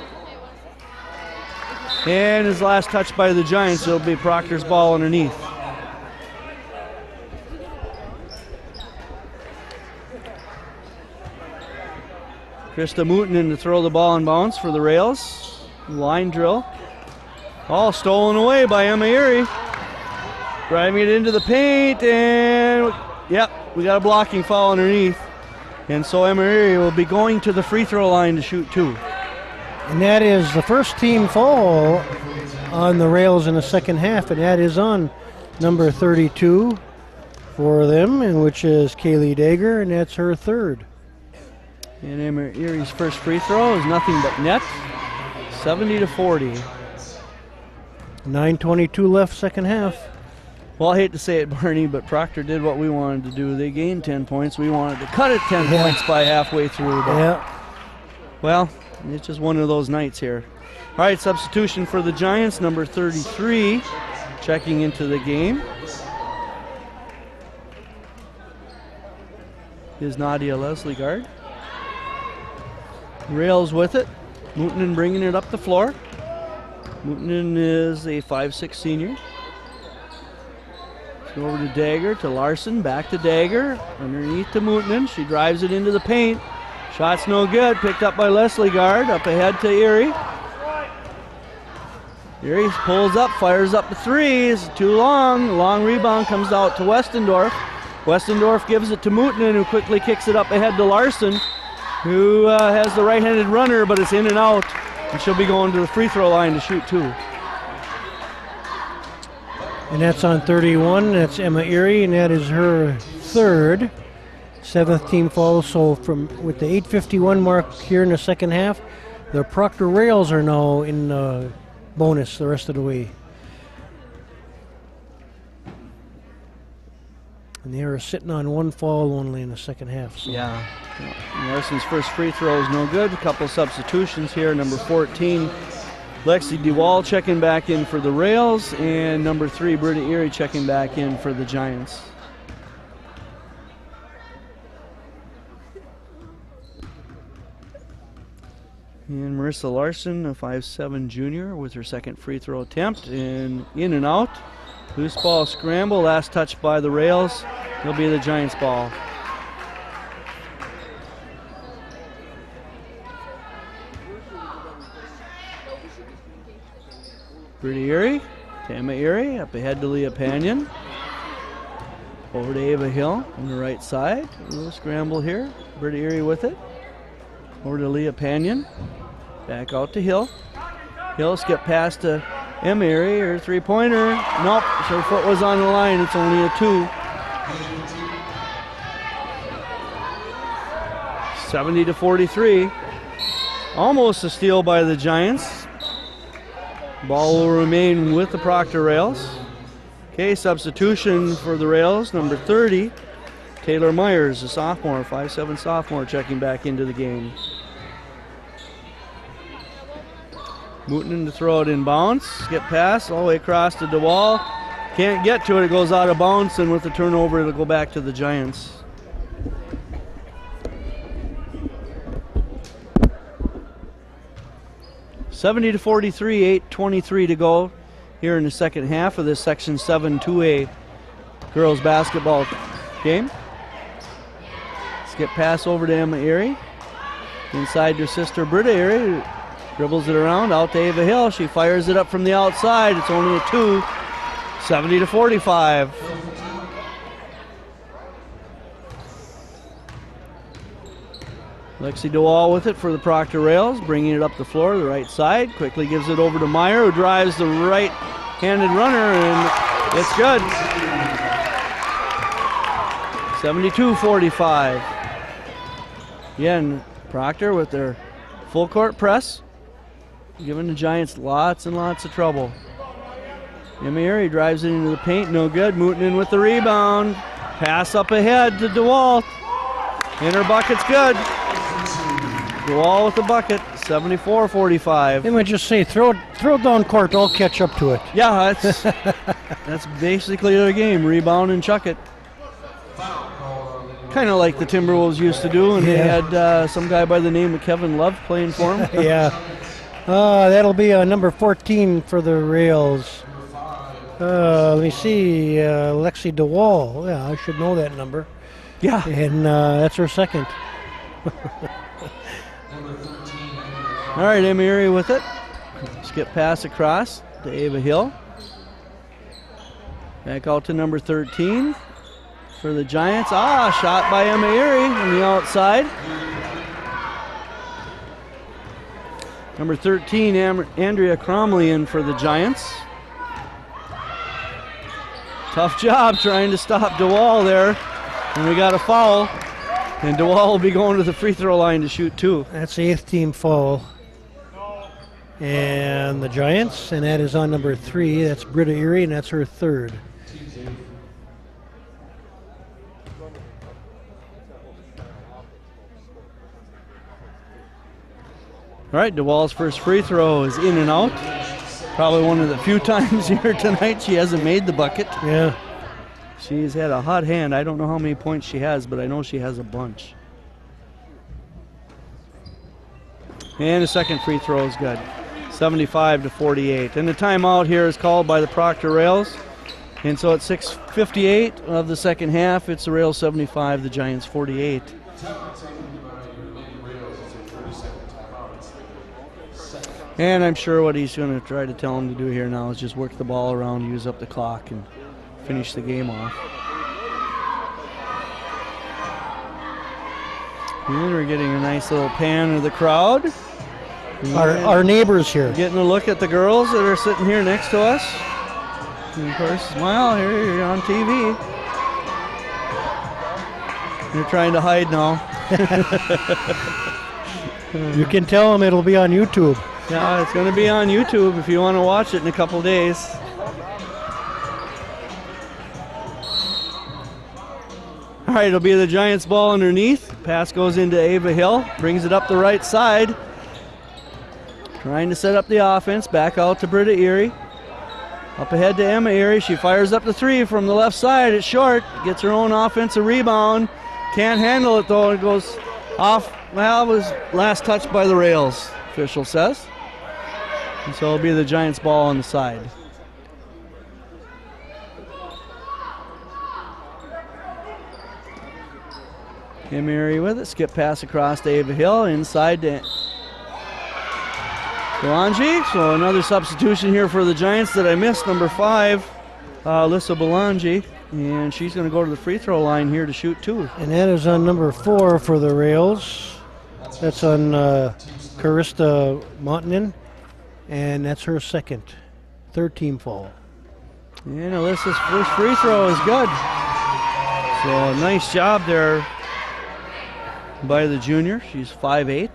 Speaker 4: And his last touch by the Giants. It'll be Proctor's ball underneath. Krista Mooten to throw the ball in bounds for the rails. Line drill. All stolen away by Emma Erie. Driving it into the paint, and yep, we got a blocking foul underneath. And so Emma Erie will be going to the free throw line to shoot 2.
Speaker 1: And that is the first team foul on the rails in the second half, and that is on number 32 for them, and which is Kaylee Dager, and that's her 3rd.
Speaker 4: And Emma Erie's first free throw is nothing but net. 70-40.
Speaker 1: 9:22 left, second half.
Speaker 4: Well, I hate to say it, Barney, but Proctor did what we wanted to do. They gained 10 points. We wanted to cut it 10 points by halfway through. But,
Speaker 1: Yeah.
Speaker 4: well, it's just one of those nights here. All right, substitution for the Giants, number 33, checking into the game is Nadia Leslie Guard. Rails with it. Mooten bringing it up the floor. Mooten is a 5'6" senior. Go over to Dager, to Larson, back to Dager. Underneath to Mooten. She drives it into the paint. Shot's no good. Picked up by Leslie Guard. Up ahead to Erie. Erie pulls up, fires up the 3. It's too long. Long rebound comes out to Westendorf. Westendorf gives it to Mooten, who quickly kicks it up ahead to Larson, who has the right-handed runner, but it's in and out, and she'll be going to the free throw line to shoot 2.
Speaker 1: And that's on 31. That's Emma Erie, and that is her 3rd. 7th team foul. So with the 8:51 mark here in the second half, the Proctor Rails are now in bonus the rest of the way. And they are sitting on 1 foul only in the second half. So.
Speaker 4: Yeah. Larson's first free throw is no good. A couple substitutions here. Number 14, Lexi DeWall checking back in for the Rails, and number 3, Britta Erie checking back in for the Giants. And Marissa Larson, a 5'7" junior, with her second free throw attempt, and in and out. Loose ball scramble, last touch by the Rails. It'll be the Giants ball. Pretty Erie to Emma Erie, up ahead to Leah Panion. Over to Ava Hill on the right side. A little scramble here. Britta Erie with it. Over to Leah Panion. Back out to Hill. Hill skip past to Emma Erie. Her three-pointer. Nope, her foot was on the line. It's only a 2. 70-43. Almost a steal by the Giants. Ball will remain with the Proctor Rails. Okay, substitution for the Rails, number 30, Taylor Myers, a sophomore, 5'7" sophomore, checking back into the game. Mooten to throw it in bounds. Skip pass all the way across to DeWall. Can't get to it. It goes out of bounds, and with the turnover, it'll go back to the Giants. (70-43), 8:23 to go here in the second half of this Section 7 2A girls basketball game. Skip pass over to Emma Erie. Inside to sister Britta Erie. Dribbles it around, out to Ava Hill. She fires it up from the outside. It's only a 2. 70-45. Lexi DeWall with it for the Proctor Rails, bringing it up the floor, the right side. Quickly gives it over to Meyer, who drives the right-handed runner, and it's good. 72-45. Again, Proctor with their full court press, giving the Giants lots and lots of trouble. Emma Erie drives it into the paint, no good. Mooten in with the rebound. Pass up ahead to DeWalt. And her bucket's good. DeWalt with the bucket, 74-45.
Speaker 1: They might just say, throw it down court, I'll catch up to it.
Speaker 4: Yeah, that's basically their game, rebound and chuck it. Kind of like the Timberwolves used to do, and they had some guy by the name of Kevin Love playing for them.
Speaker 1: Yeah. That'll be number 14 for the Rails. Let me see, Lexi DeWall. Yeah, I should know that number.
Speaker 4: Yeah.
Speaker 1: And that's her second.
Speaker 4: All right, Emma Erie with it. Skip pass across to Ava Hill. Back out to number 13 for the Giants. Shot by Emma Erie on the outside. Number 13, Andrea Cromley in for the Giants. Tough job trying to stop DeWall there. And we got a foul. And DeWall will be going to the free throw line to shoot 2.
Speaker 1: That's the 8th team foul. And the Giants, and that is on number 3. That's Britta Erie, and that's her 3rd.
Speaker 4: All right, DeWall's first free throw is in and out. Probably one of the few times here tonight she hasn't made the bucket.
Speaker 1: Yeah.
Speaker 4: She's had a hot hand. I don't know how many points she has, but I know she has a bunch. And the second free throw is good. 75-48. And the timeout here is called by the Proctor Rails. And so at 6:58 of the second half, it's the Rails 75, the Giants 48. And I'm sure what he's going to try to tell him to do here now is just work the ball around, use up the clock, and finish the game off. And we're getting a nice little pan of the crowd.
Speaker 1: Our neighbors here.
Speaker 4: Getting a look at the girls that are sitting here next to us. And of course, well, here you're on TV. They're trying to hide now.
Speaker 1: You can tell them it'll be on YouTube.
Speaker 4: Yeah, it's going to be on YouTube if you want to watch it in a couple days. All right, it'll be the Giants' ball underneath. Pass goes into Ava Hill, brings it up the right side. Trying to set up the offense, back out to Britta Erie. Up ahead to Emma Erie, she fires up the 3 from the left side, it's short, gets her own offensive rebound. Can't handle it though, it goes off, well, it was last touched by the Rails, official says. And so it'll be the Giants' ball on the side. Emma Erie with it, skip pass across to Ava Hill, inside to Belangi, so another substitution here for the Giants that I missed, number 5, Alyssa Belangi, and she's going to go to the free throw line here to shoot 2.
Speaker 1: And that is on number 4 for the Rails. That's on Karista Montanen, and that's her third team foul.
Speaker 4: And Alyssa's first free throw is good. So nice job there by the junior. She's 5'8".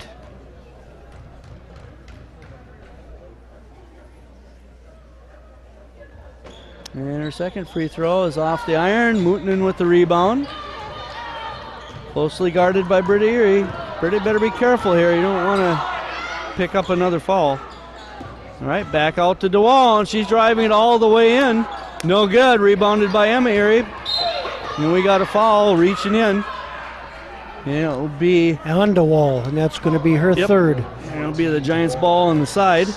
Speaker 4: And her second free throw is off the iron. Mooten with the rebound. Closely guarded by Britta Erie. Britta better be careful here. You don't want to pick up another foul. All right, back out to DeWall, and she's driving it all the way in. No good. Rebounded by Emma Erie. And we got a foul reaching in. And it'll be
Speaker 1: On the wall, and that's going to be her third.
Speaker 4: And it'll be the Giants' ball on the side.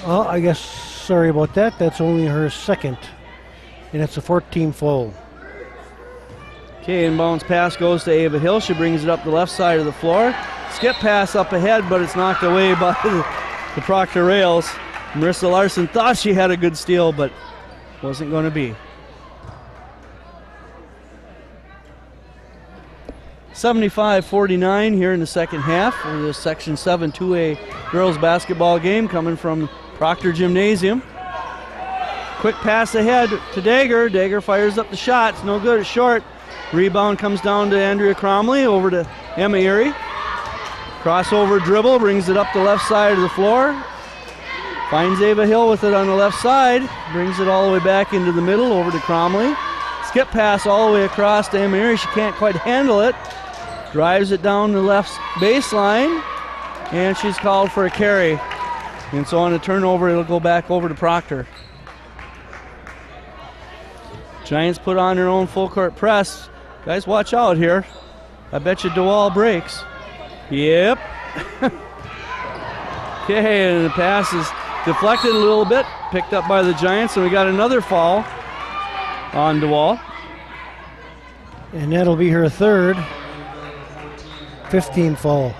Speaker 1: Oh, I guess, sorry about that. That's only her second. And it's a 14 foul.
Speaker 4: Okay, inbounds pass goes to Ava Hill. She brings it up the left side of the floor. Skip pass up ahead, but it's knocked away by the Proctor Rails. Marissa Larson thought she had a good steal, but wasn't going to be. 75-49 here in the second half for the Section 7 2A girls basketball game coming from Proctor Gymnasium. Quick pass ahead to Dager. Dager fires up the shot. It's no good. It's short. Rebound comes down to Andrea Cromley. Over to Emma Erie. Crossover dribble. Brings it up the left side of the floor. Finds Ava Hill with it on the left side. Brings it all the way back into the middle. Over to Cromley. Skip pass all the way across to Emma Erie. She can't quite handle it. Drives it down the left baseline. And she's called for a carry. And so on a turnover, it'll go back over to Proctor. Giants put on their own full court press. Guys, watch out here. I bet you DeWall breaks. Yep. Okay, and the pass is deflected a little bit, picked up by the Giants, and we got another foul on DeWall.
Speaker 1: And that'll be her third. 15 foul.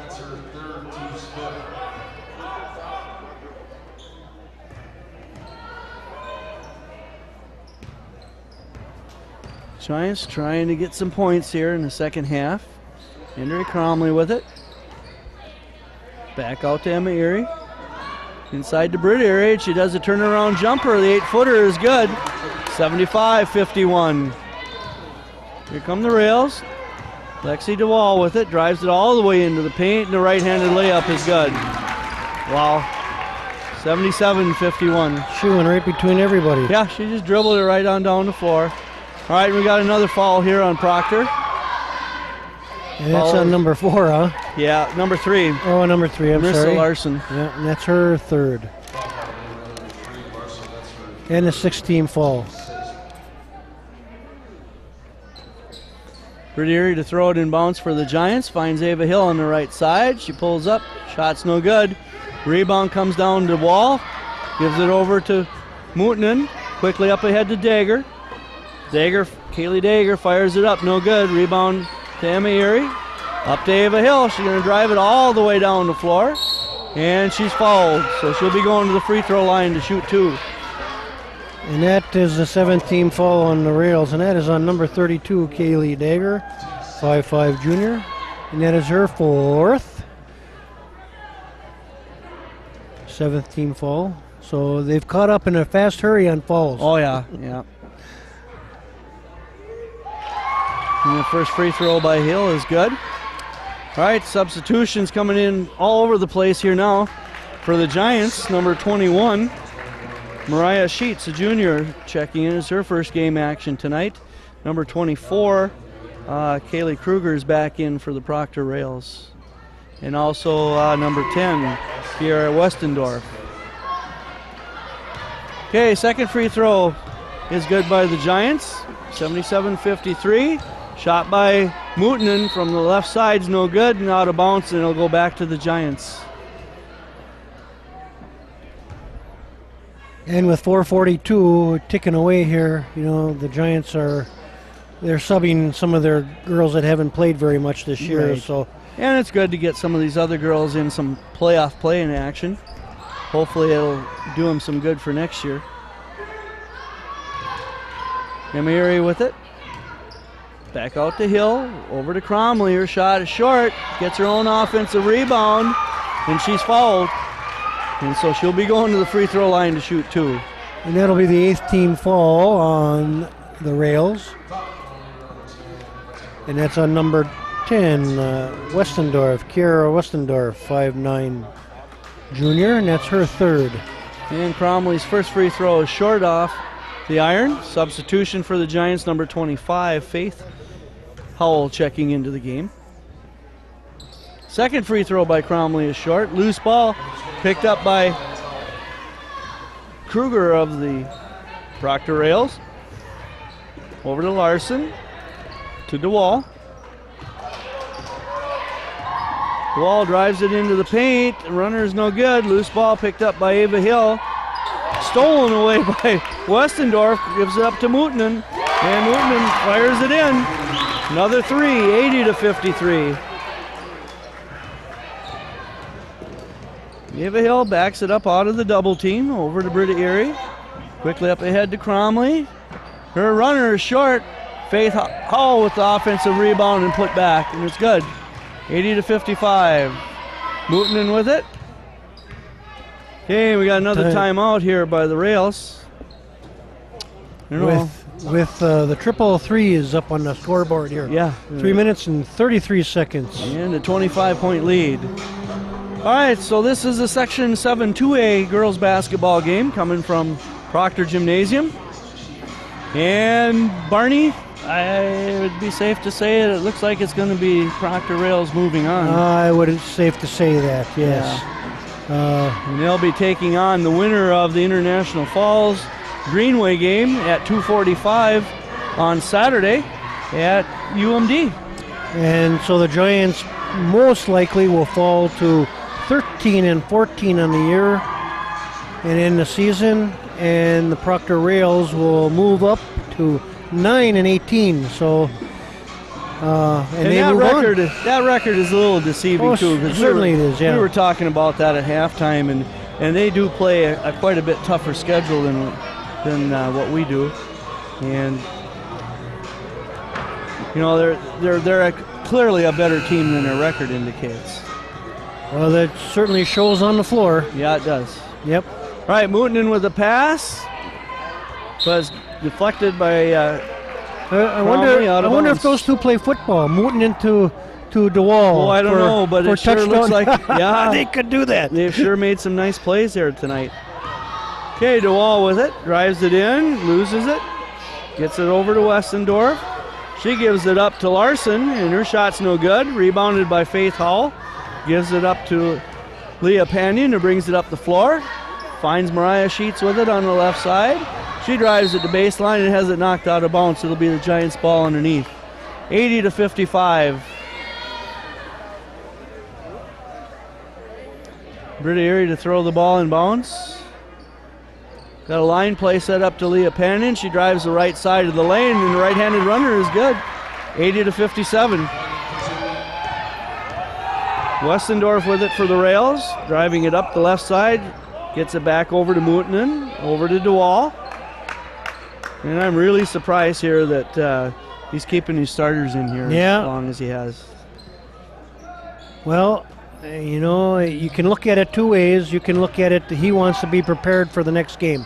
Speaker 4: Giants trying to get some points here in the second half. Andrea Cromley with it. Back out to Emma Erie. Inside to Britt Erie. She does a turnaround jumper. The 8-footer is good. 75-51. Here come the Rails. Lexi DeWall with it. Drives it all the way into the paint. And the right-handed layup is good. Wow. 77-51.
Speaker 1: She went right between everybody.
Speaker 4: Yeah, she just dribbled it right on down the floor. All right, we got another foul here on Proctor.
Speaker 1: And that's on number 4, huh?
Speaker 4: Yeah, number 3.
Speaker 1: Oh, number 3, I'm
Speaker 4: Marissa
Speaker 1: sorry.
Speaker 4: Larson.
Speaker 1: Yeah, and that's her third. And a 16 foul.
Speaker 4: Britt Erie to throw it in bounds for the Giants. Finds Ava Hill on the right side. She pulls up. Shot's no good. Rebound comes down to Wall. Gives it over to Mooten. Quickly up ahead to Dager. Kaylee Dager fires it up. No good. Rebound to Emma Erie. Up to Ava Hill. She's going to drive it all the way down the floor. And she's fouled. So she'll be going to the free throw line to shoot 2.
Speaker 1: And that is the 17th foul on the Rails. And that is on number 32, Kaylee Dager, 5'5" junior. And that is her fourth. 17th foul. So they've caught up in a fast hurry on fouls.
Speaker 4: Oh, yeah. Yeah. And the first free throw by Hill is good. All right, substitutions coming in all over the place here now for the Giants. Number 21, Mariah Sheets, a junior, checking in as her first game action tonight. Number 24, Kaylee Kruger is back in for the Proctor Rails. And also number 10, Kiara Westendorf. Okay, second free throw is good by the Giants. 77-53. Shot by Mooten from the left side's no good and out of bounds, and it'll go back to the Giants.
Speaker 1: And with 4:42 ticking away here, you know, the Giants they're subbing some of their girls that haven't played very much this year.
Speaker 4: Right.
Speaker 1: So,
Speaker 4: And it's good to get some of these other girls in some playoff play in action. hopefully it'll do them some good for next year. Emery with it. Back out to Hill, over to Cromley. Her shot is short, gets her own offensive rebound, and she's fouled. And so she'll be going to the free throw line to shoot 2.
Speaker 1: And that'll be the 8th team foul on the rails. And that's on number 10, Westendorf, Kiara Westendorf, 5'9" junior, and that's her 3rd.
Speaker 4: And Cromley's first free throw is short off the iron. Substitution for the Giants, number 25, Faith Howell checking into the game. Second free throw by Cromley is short. Loose ball picked up by Kruger of the Proctor Rails. Over to Larson, to DeWall. DeWall drives it into the paint. The runner is no good. Loose ball picked up by Ava Hill. Stolen away by Westendorf. Gives it up to Mootinen. And Mootinen fires it in. Another 3, 80-53. Ava Hill backs it up out of the double team. Over to Britta Erie. Quickly up ahead to Cromley. Her runner is short. Faith Howell with the offensive rebound and put back, and it's good. 80-55. Mootinen with it. Okay, we got another timeout here by the Rails.
Speaker 1: With the triple threes up on the scoreboard here.
Speaker 4: Yeah.
Speaker 1: 3 minutes and 33 seconds.
Speaker 4: And a 25-point lead. All right, so this is a Section 7 2A girls basketball game coming from Proctor Gymnasium. And Barney, it would be safe to say it looks like it's going to be Proctor Rails moving on.
Speaker 1: I would it's safe to say that, yes.
Speaker 4: And they'll be taking on the winner of the International Falls Greenway game at 2:45 on Saturday at UMD.
Speaker 1: And so the Giants most likely will fall to 13 and 14 on the year and in the season, and the Proctor Rails will move up to 9 and 18. So and they
Speaker 4: that record is a little deceiving too.
Speaker 1: Certainly it is. Yeah,
Speaker 4: we were talking about that at halftime, and they do play a quite a bit tougher schedule than what we do, and you know they're clearly a better team than their record indicates.
Speaker 1: Well, that certainly shows on the floor.
Speaker 4: Yeah, it does.
Speaker 1: Yep.
Speaker 4: All right, Mootinen with the pass was deflected by.
Speaker 1: I wonder if those two play football. Mootinen to DeWall.
Speaker 4: Oh, I don't know, but it sure looks like
Speaker 1: they could do that.
Speaker 4: They've sure made some nice plays there tonight. Okay, DeWall with it, drives it in, loses it, gets it over to Westendorf. She gives it up to Larson, and her shot's no good. Rebounded by Faith Hall. Gives it up to Leah Panion, who brings it up the floor. Finds Mariah Sheets with it on the left side. She drives it to baseline and has it knocked out of bounds. It'll be the Giants' ball underneath. 80-55. Britta Erie to throw the ball in bounds. Got a line play set up to Leah Panion. She drives the right side of the lane, and the right-handed runner is good. 80-57. Westendorf with it for the Rails, driving it up the left side, gets it back over to Mootinen, over to DeWall. And I'm really surprised here that he's keeping his starters in here as long as he has.
Speaker 1: Well, you know, you can look at it two ways. You can look at it that he wants to be prepared for the next game.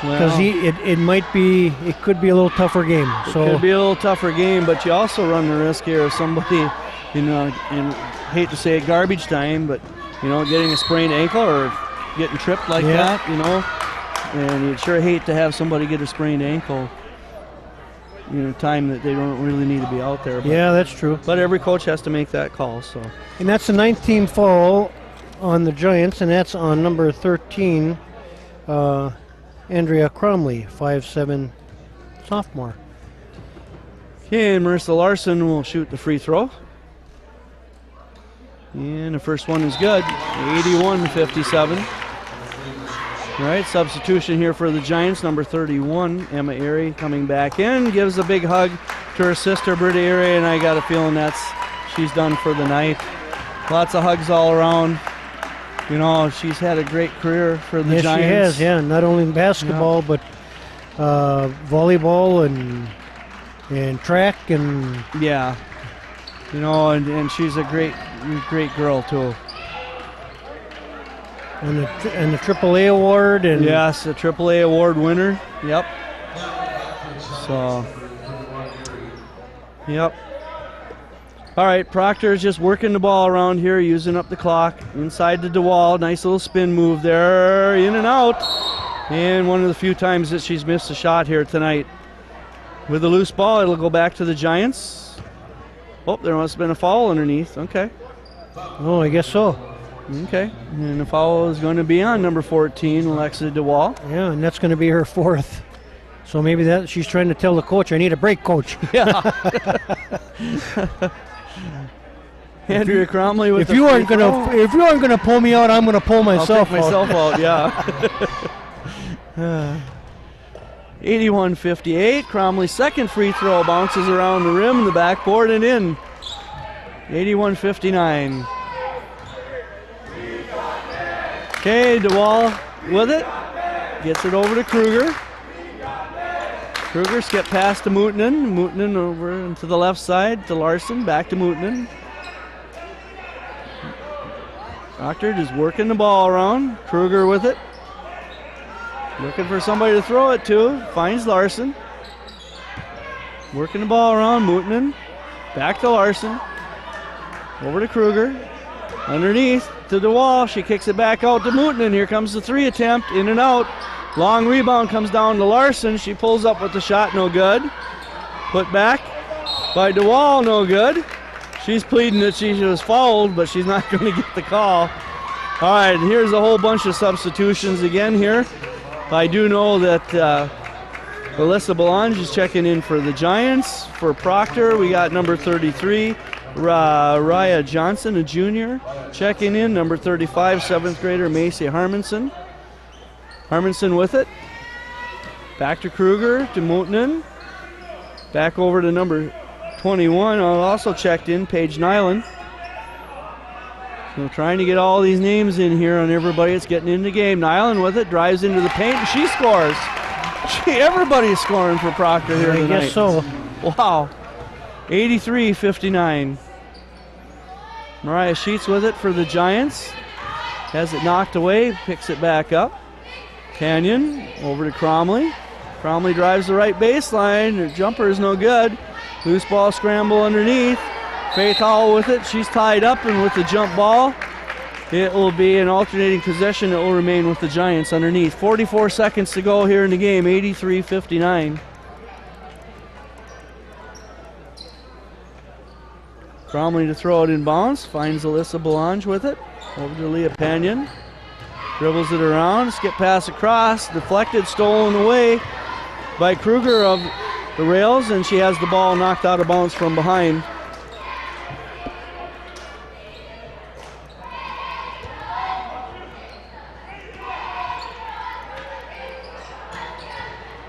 Speaker 1: Because it could be a little tougher game.
Speaker 4: It could be a little tougher game, but you also run the risk here of somebody, you know, and hate to say it, garbage time, but you know, getting a sprained ankle or getting tripped like that, you know, and you'd sure hate to have somebody get a sprained ankle, you know, time that they don't really need to be out there. But,
Speaker 1: yeah, that's true.
Speaker 4: But every coach has to make that call. So.
Speaker 1: And that's the 9th team foul on the Giants, and that's on number 13, Andrea Cromley, 5'7" sophomore.
Speaker 4: Okay, and Marissa Larson will shoot the free throw. And the first one is good, 81-57. All right, substitution here for the Giants, number 31, Emma Erie, coming back in, gives a big hug to her sister, Britta Erie, and I got a feeling she's done for the night. Lots of hugs all around. You know, she's had a great career for the
Speaker 1: Yes,
Speaker 4: Giants.
Speaker 1: she has. Yeah, not only in basketball, but volleyball and track and
Speaker 4: Yeah. You know, and she's a great girl too.
Speaker 1: and the AAA award and
Speaker 4: Yes, a AAA award winner. Yep. So. Yep. All right, Proctor's just working the ball around here, using up the clock. Inside to DeWall, nice little spin move there, in and out. And one of the few times that she's missed a shot here tonight. With a loose ball, it'll go back to the Giants. Oh, there must have been a foul underneath. Okay.
Speaker 1: oh, I guess so.
Speaker 4: Okay. And the foul is going to be on number 14, Alexa DeWall.
Speaker 1: Yeah, and that's going to be her fourth. So maybe that she's trying to tell the coach, I need a break, coach.
Speaker 4: Yeah. Andrea Cromley with
Speaker 1: If you aren't gonna pull me out, I'm gonna pull
Speaker 4: I'll
Speaker 1: myself
Speaker 4: take myself out, yeah. 81-58. Cromley's second free throw bounces around the rim, the backboard, and in. 81-59. Okay, DeWall with it. Gets it over to Kruger. Kruger skip past to Mootinen. Mootinen over to the left side to Larson. Back to Mootinen. Proctor just working the ball around. Kruger with it. Looking for somebody to throw it to. Finds Larson. Working the ball around. Mootinen. Back to Larson. Over to Kruger. Underneath to DeWall. She kicks it back out to Mootinen. Here comes the three attempt. In and out. Long rebound comes down to Larson. She pulls up with the shot. No good. Put back by DeWall. No good. She's pleading that she was fouled, but she's not going to get the call. All right, here's a whole bunch of substitutions again here. I do know that Alyssa Belange is checking in for the Giants. For Proctor, we got number 33, Raya Johnson, a junior, checking in. Number 35, 7th grader Macy Harmonson. Harmonson with it. Back to Kruger, to Mootinen. Back over to number 21, also checked in, Paige Nyland. So trying to get all these names in here on everybody that's getting in the game. Nyland with it, drives into the paint, and she scores. Everybody's scoring for Proctor here tonight.
Speaker 1: I guess so.
Speaker 4: Wow. 83-59. Mariah Sheets with it for the Giants. Has it knocked away, picks it back up. Canyon over to Cromley. Cromley drives the right baseline. Her jumper is no good. Loose ball scramble underneath. Faith Howell with it. She's tied up, and with the jump ball, it will be an alternating possession. It will remain with the Giants underneath. 44 seconds to go here in the game. 83-59. Cromley to throw it in bounds. Finds Alyssa Belange with it. Over to Leah Panion. Dribbles it around. Skip pass across. Deflected, stolen away by Kruger of the rails, and she has the ball knocked out of bounds from behind.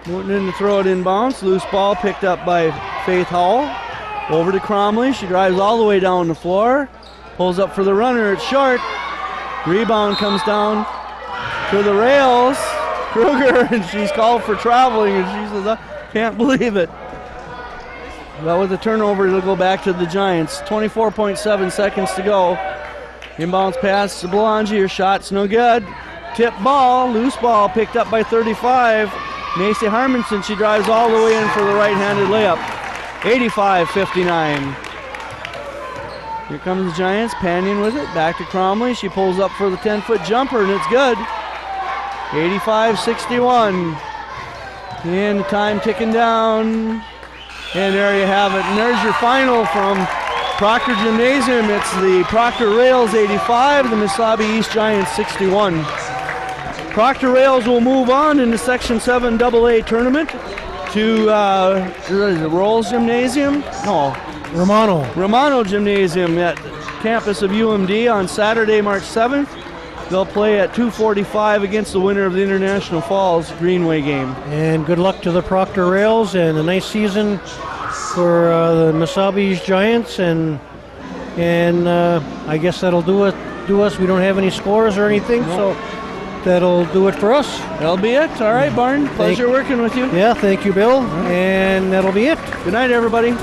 Speaker 4: Mootinen to throw it in bounds. Loose ball picked up by Faith Howell. Over to Cromley. She drives all the way down the floor. Pulls up for the runner. It's short. Rebound comes down to the rails. Kruger, and she's called for traveling, and she says, can't believe it. Well, with the turnover, it'll go back to the Giants. 24.7 seconds to go. Inbounds pass to Belange. Her shot's no good. Tip ball, loose ball picked up by 35. Macy Harmonson, she drives all the way in for the right-handed layup. 85-59. Here comes the Giants. Panion with it. Back to Cromley. She pulls up for the 10-foot jumper, and it's good. 85-61. And the time ticking down. And there you have it. And there's your final from Proctor Gymnasium. It's the Proctor Rails 85, the Mesabi East Giants 61. Proctor Rails will move on in the Section 7 AA tournament to the Rolls Gymnasium? No. Romano Gymnasium at campus of UMD on Saturday, March 7th. They'll play at 2:45 against the winner of the International Falls Greenway game.
Speaker 1: And good luck to the Proctor Rails, and a nice season for the Mesabi Giants, and I guess that'll do it do us. We don't have any scores or anything, so that'll do it for us.
Speaker 4: That'll be it. All right, Barn. Pleasure working with you.
Speaker 1: Yeah, thank you, Bill. And that'll be it.
Speaker 4: Good night, everybody.